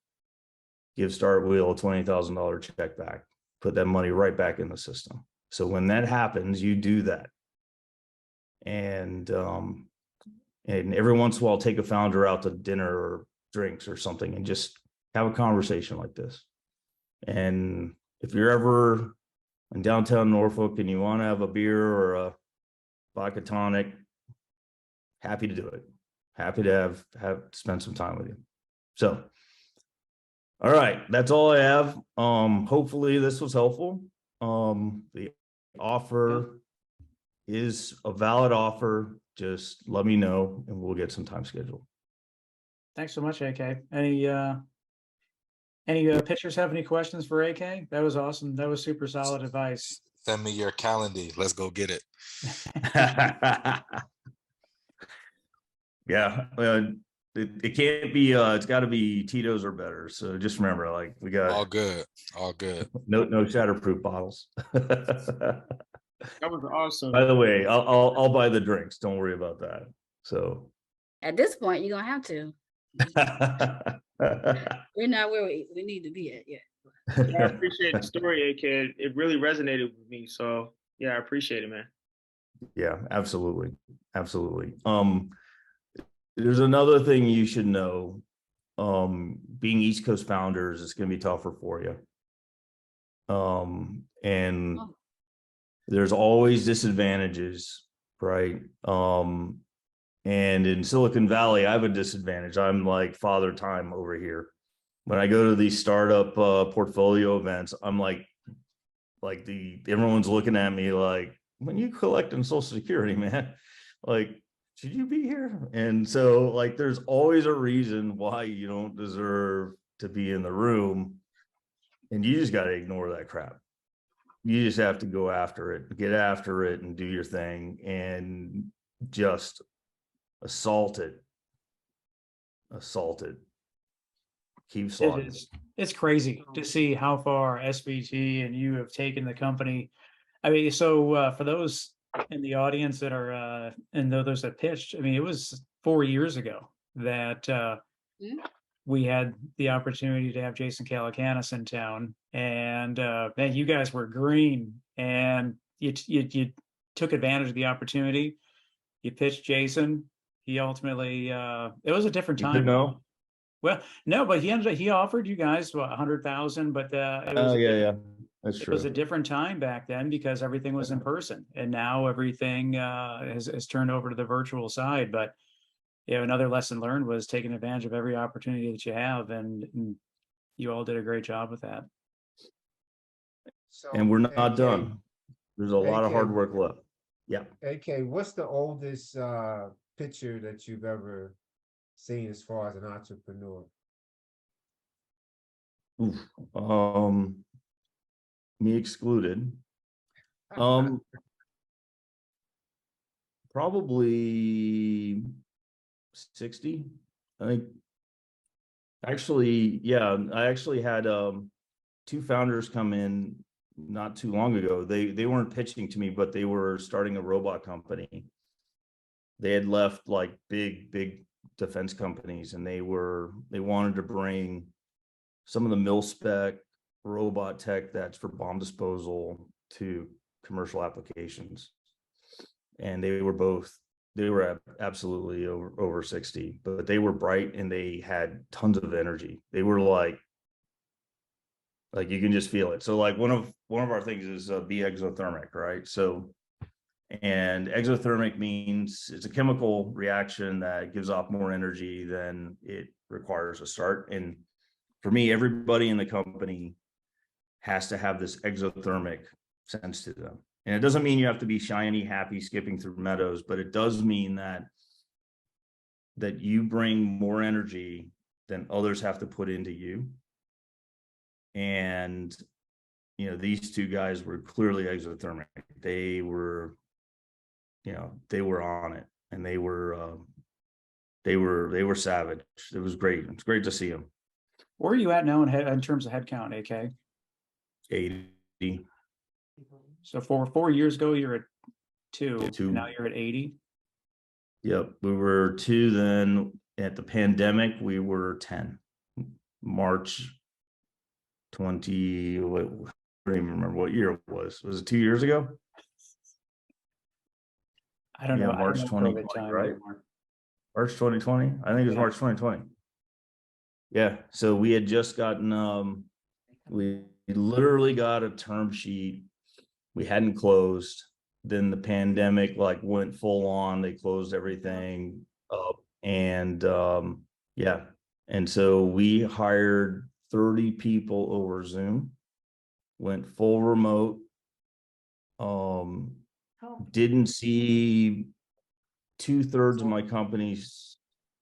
S: give Startwheel a $20,000 check back, put that money right back in the system. So when that happens, you do that. And every once in a while, take a founder out to dinner or drinks or something and just have a conversation like this. And if you're ever in downtown Norfolk and you want to have a beer or a vodka tonic, happy to do it. Happy to have spend some time with you. So, all right, that's all I have. Hopefully this was helpful. The offer is a valid offer. Just let me know and we'll get some time scheduled.
C: Thanks so much, AK. Any pitchers have any questions for AK? That was awesome. That was super solid advice.
K: Send me your calendar. Let's go get it.
S: Yeah, it can't be. It's got to be Tito's or better. So just remember, like, we got
K: all good.
S: No shatterproof bottles.
O: That was awesome.
S: By the way, I'll buy the drinks. Don't worry about that. So
L: at this point, you're gonna have to. We're not where we need to be at yet.
O: I appreciate the story, AK. It really resonated with me. So yeah, I appreciate it, man.
S: Yeah, absolutely. There's another thing you should know. Being East Coast founders is going to be tougher for you. And there's always disadvantages, right? And in Silicon Valley, I have a disadvantage. I'm like father time over here. When I go to these startup portfolio events, I'm like everyone's looking at me like, when you collecting Social Security, man, like, should you be here? And so, like, there's always a reason why you don't deserve to be in the room, and you just got to ignore that crap. You just have to go after it, get after it, and do your thing, and just assault it. keep slogging.
C: It's crazy to see how far SVT and you have taken the company. I mean, so for those in the audience that are and those that pitched, I mean, it was 4 years ago that we had the opportunity to have Jason Calacanis in town, and man, you guys were green, and you took advantage of the opportunity. You pitched Jason. He ultimately, it was a different time.
S: No.
C: Well, no, but he offered you guys what, 100,000, but it was
S: yeah, that's true.
C: It was a different time back then because everything was in person, and now everything has turned over to the virtual side. But another lesson learned was taking advantage of every opportunity that you have, and you all did a great job with that.
N: So,
S: And we're not
N: AK,
S: done. There's a lot of
N: AK,
S: hard work left. Yeah.
N: AK, what's the oldest picture that you've ever seen as far as an entrepreneur?
S: Oof. Me excluded. Probably 60. I think. Actually, yeah, I actually had two founders come in not too long ago. They weren't pitching to me, but they were starting a robot company. They had left like big defense companies, and they wanted to bring some of the mil spec robot tech that's for bomb disposal to commercial applications. And they were absolutely over 60, but they were bright and they had tons of energy. They were like you can just feel it. So like one of our things is be exothermic, right? So, and exothermic means it's a chemical reaction that gives off more energy than it requires to start. And for me, everybody in the company has to have this exothermic sense to them. And it doesn't mean you have to be shiny, happy, skipping through meadows, but it does mean that you bring more energy than others have to put into you. And, these two guys were clearly exothermic. They were on it, and they were savage. It was great. It's great to see them.
C: Where are you at now in terms of headcount, AK?
S: 80.
C: So 4 years ago, you're at 2.
S: Two.
C: And now you're at 80.
S: Yep, we were 2 then. At the pandemic, we were 10. March 20. I don't even remember what year it was. Was it 2 years ago?
C: I don't know.
S: March 2020, right? March 2020. I think it was March 2020. Yeah. So we had just gotten. We literally got a term sheet. We hadn't closed. Then the pandemic went full on. They closed everything up, and and so we hired 30 people over Zoom. Went full remote. Didn't see 2/3 of my company's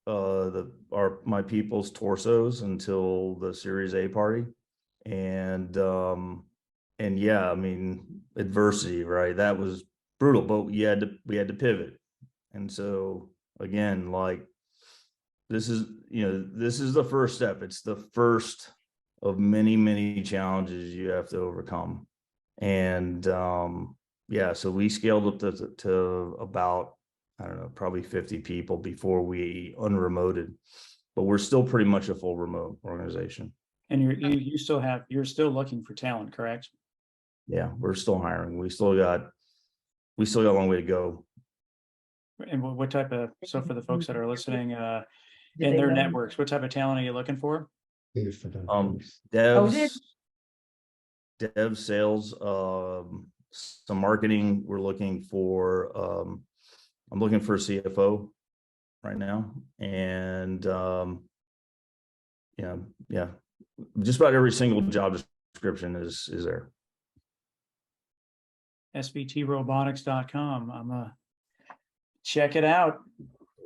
S: my people's torsos until the Series A party, and yeah, I mean, adversity, right? That was brutal, but we had to pivot. And so again, this is the first step. It's the first of many challenges you have to overcome. And so we scaled up to about, I don't know, probably 50 people before we unremoted, but we're still pretty much a full remote organization.
C: And you're still looking for talent, correct?
S: Yeah, we're still hiring. We still got a long way to go.
C: And what type of, so for the folks that are listening in their networks, what type of talent are you looking for?
S: Devs, sales, some marketing. We're looking for, I'm looking for a CFO right now. And just about every single job description is there. SVTrobotics.com. I'm check it out.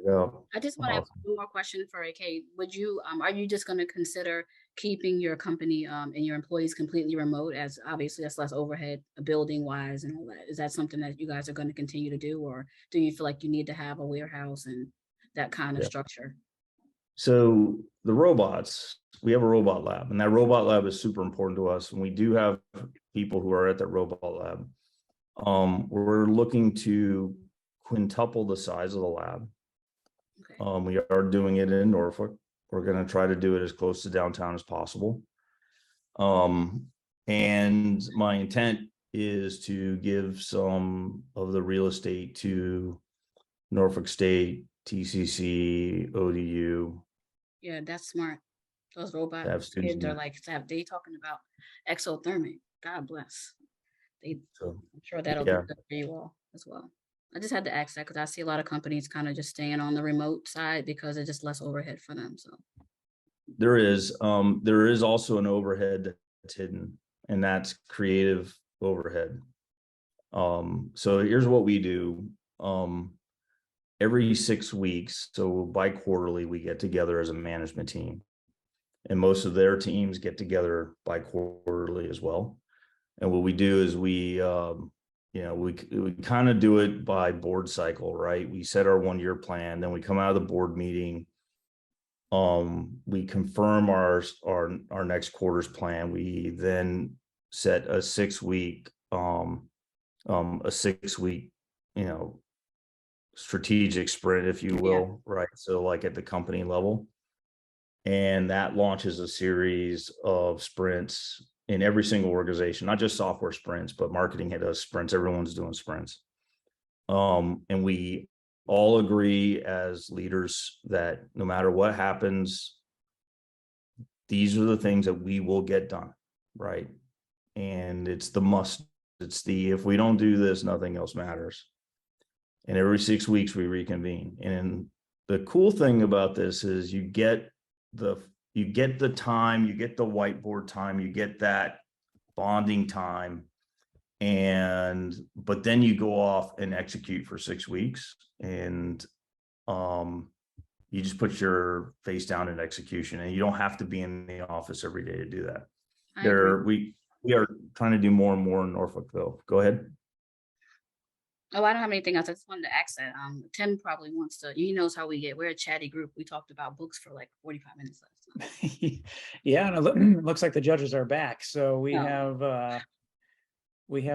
S: Yeah.
L: I just want to ask one more question for AK. Would you, are you just going to consider keeping your company and your employees completely remote, as obviously that's less overhead building wise and all that? Is that something that you guys are going to continue to do, or do you feel like you need to have a warehouse and that kind of structure?
S: So the robots, we have a robot lab, and that robot lab is super important to us. And we do have people who are at that robot lab. We're looking to quintuple the size of the lab. We are doing it in Norfolk. We're going to try to do it as close to downtown as possible. And my intent is to give some of the real estate to Norfolk State, TCC, ODU.
L: Yeah, that's smart. Those robot
S: To have students
L: kids
S: in
L: are
S: there.
L: like, they talking about exothermic. God bless. I'm sure that'll be
S: yeah.
L: good for you all as well. I just had to ask that because I see a lot of companies kind of just staying on the remote side because it's just less overhead for them. So
S: There is also an overhead that's hidden, and that's creative overhead. So here's what we do. Every 6 weeks, so bi-quarterly, we get together as a management team, and most of their teams get together bi-quarterly as well. And what we do is we kind of do it by board cycle, right? We set our 1-year plan, then we come out of the board meeting. We confirm our next quarter's plan. We then set a 6-week, strategic sprint, if you will, right? So like at the company level, and that launches a series of sprints in every single organization, not just software sprints, but marketing does sprints. Everyone's doing sprints. And we all agree as leaders that no matter what happens, these are the things that we will get done, right? And it's the must. It's the, if we don't do this, nothing else matters. And every 6 weeks we reconvene. And the cool thing about this is you get the time, you get the whiteboard time, you get that bonding time, but then you go off and execute for 6 weeks, and you just put your face down in execution, and you don't have to be in the office every day to do that. We are trying to do more and more in Norfolk, though. Go ahead.
L: oh, I don't have anything else. I just wanted to ask that. Tim probably wants to, he knows how we get. We're a chatty group. We talked about books for like 45 minutes last time.
C: Yeah, and it looks like the judges are back. So we have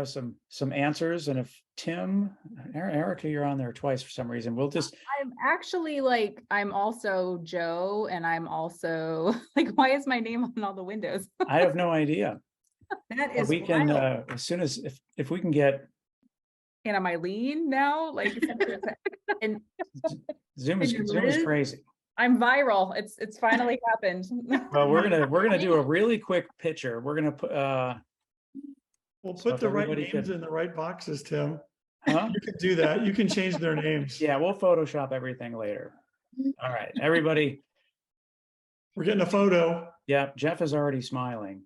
C: some answers. And if Tim, Erica, you're on there twice for some reason, we'll just.
G: I'm actually I'm also Joe, and I'm also why is my name on all the windows?
C: I have no idea.
E: That is
C: we can
E: wild.
C: as soon as if we can get.
G: And am I lean now? And
C: Zoom is crazy.
G: I'm viral. It's finally happened.
C: Well, we're gonna do a really quick picture. We're gonna put
A: we'll put the right names in the right boxes, Tim.
C: Huh?
A: You can do that. You can change their names.
C: Yeah, we'll Photoshop everything later. All right, everybody.
A: We're getting a photo.
C: Yeah, Jeff is already smiling.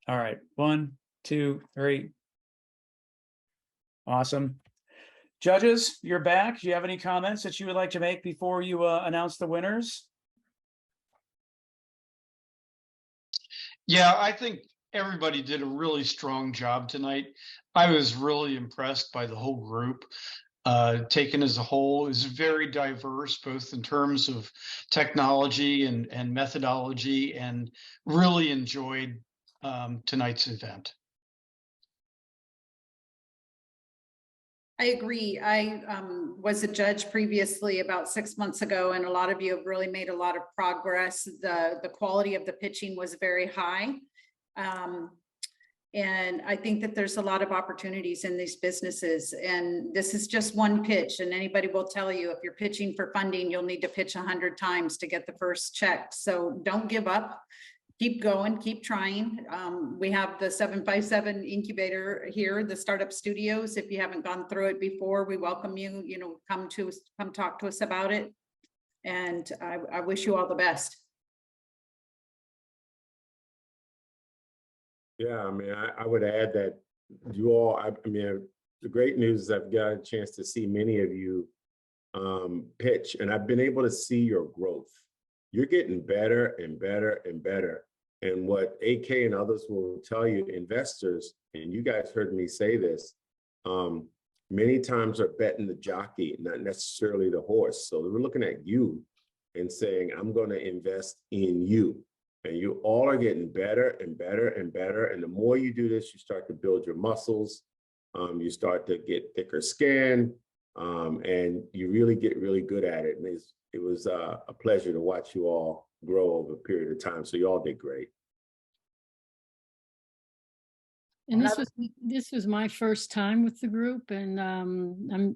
C: All right, 1, 2, 3. Awesome. Judges, you're back. Do you have any comments that you would like to make before you announce the winners?
F: Yeah, I think everybody did a really strong job tonight. I was really impressed by the whole group. Taken as a whole is very diverse, both in terms of technology and methodology, and really enjoyed tonight's event.
E: I agree. I was a judge previously about 6 months ago, and a lot of you have really made a lot of progress. The quality of the pitching was very high. And I think that there's a lot of opportunities in these businesses, and this is just one pitch, and anybody will tell you if you're pitching for funding, you'll need to pitch 100 times to get the first check. So don't give up. Keep going, keep trying. We have the 757 incubator here, the startup studios. If you haven't gone through it before, we welcome you, come talk to us about it. And I wish you all the best.
H: Yeah, I mean, I would add that you all, the great news is I've got a chance to see many of you pitch, and I've been able to see your growth. You're getting better and better and better. And what AK and others will tell you, investors, and you guys heard me say this, many times are betting the jockey, not necessarily the horse. So we're looking at you and saying, I'm going to invest in you. And you all are getting better and better and better. And the more you do this, you start to build your muscles. You start to get thicker skin, and you really get really good at it. And it was a pleasure to watch you all grow over a period of time. So you all did great.
I: And this was my first time with the group, and I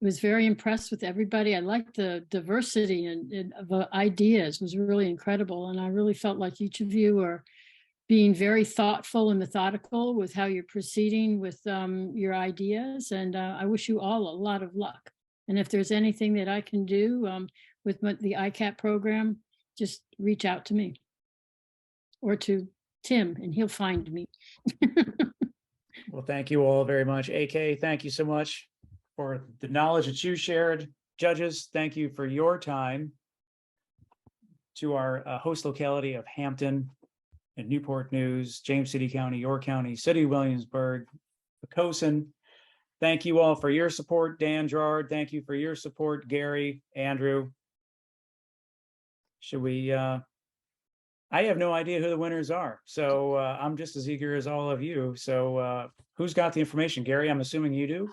I: was very impressed with everybody. I liked the diversity and of ideas was really incredible, and I really felt like each of you are being very thoughtful and methodical with how you're proceeding with your ideas. And I wish you all a lot of luck. And if there's anything that I can do with the ICAP program, just reach out to me or to Tim, and he'll find me.
C: Well, thank you all very much. AK, thank you so much for the knowledge that you shared. Judges, thank you for your time. To our host locality of Hampton and Newport News, James City County, York County, City of Williamsburg, Pocosin, thank you all for your support. Dan Gerard, thank you for your support. Gary, Andrew. Should we, I have no idea who the winners are, so I'm just as eager as all of you. So who's got the information? Gary, I'm assuming you do?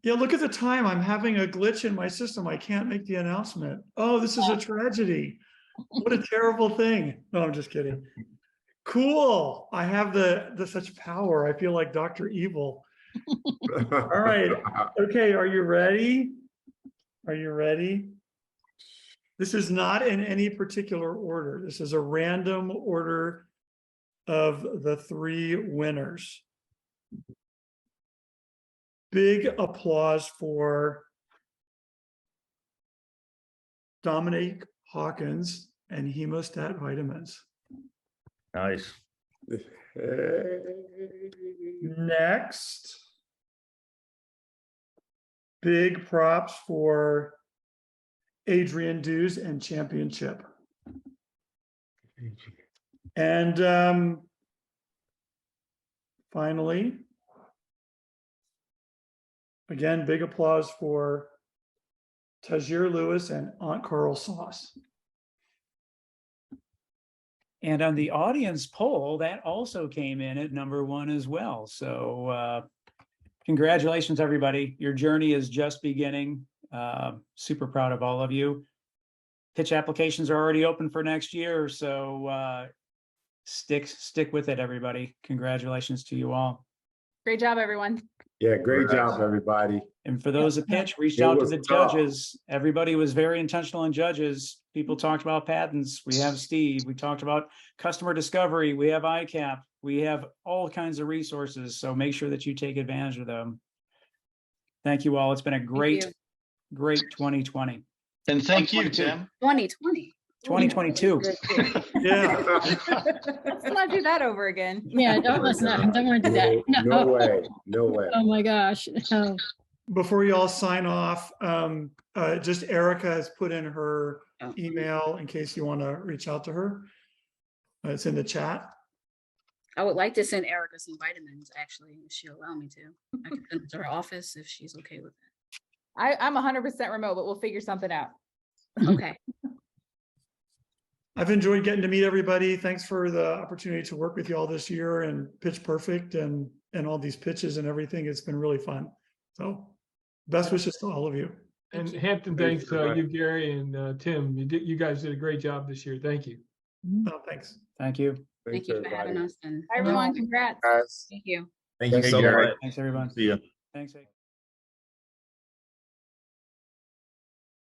A: Yeah, look at the time. I'm having a glitch in my system. I can't make the announcement. Oh, this is a tragedy. What a terrible thing. No, I'm just kidding. Cool. I have the such power. I feel like Dr. Evil. All right. Okay, are you ready? Are you ready? This is not in any particular order. This is a random order of the three winners. Big applause for Dominique, Hawkins, and Hemo-stat vitamins.
S: Nice.
A: Next, big props for Adrian Dews and ChmpionChip. And finally, again, big applause for Tahjere Lewis and Aunt Carl Sauce.
C: And on the audience poll, that also came in at #1 as well. So congratulations, everybody. Your journey is just beginning. Super proud of all of you. Pitch applications are already open for next year. So stick with it, everybody. Congratulations to you all.
G: Great job, everyone.
H: Yeah, great job, everybody.
C: And for those that pitched, reached
H: It
C: out to
H: was
C: the
H: tough.
C: judges. Everybody was very intentional in judges. People talked about patents. We have Steve. We talked about customer discovery. We have ICAP. We have all kinds of resources. So make sure that you take advantage of them. Thank you all. It's been a great 2020.
F: And thank you, Tim.
L: 2020.
C: 2022.
A: Yeah.
G: Let's not do that over again.
I: Yeah, don't want to do that.
H: No way, no way.
I: Oh my gosh. No.
A: Before you all sign off, just Erica has put in her email in case you want to reach out to her. It's in the chat.
L: I would like to send Erica some vitamins, actually, if she'll allow me to. I can send it to her office if she's okay with it.
G: I'm 100% remote, but we'll figure something out.
L: Okay.
A: I've enjoyed getting to meet everybody. Thanks for the opportunity to work with you all this year and Pitch Perfect and all these pitches and everything. It's been really fun. So best wishes to all of you.
T: And Hampton, thanks you, Gary, and Tim. You guys did a great job this year. Thank you.
A: Oh, thanks.
C: Thank you.
L: Thank you for having us. And
G: Hi, everyone. Congrats.
L: Thank you.
D: Thank you so
S: Gary.
D: much.
C: Thanks, everyone.
S: See ya.
C: Thanks.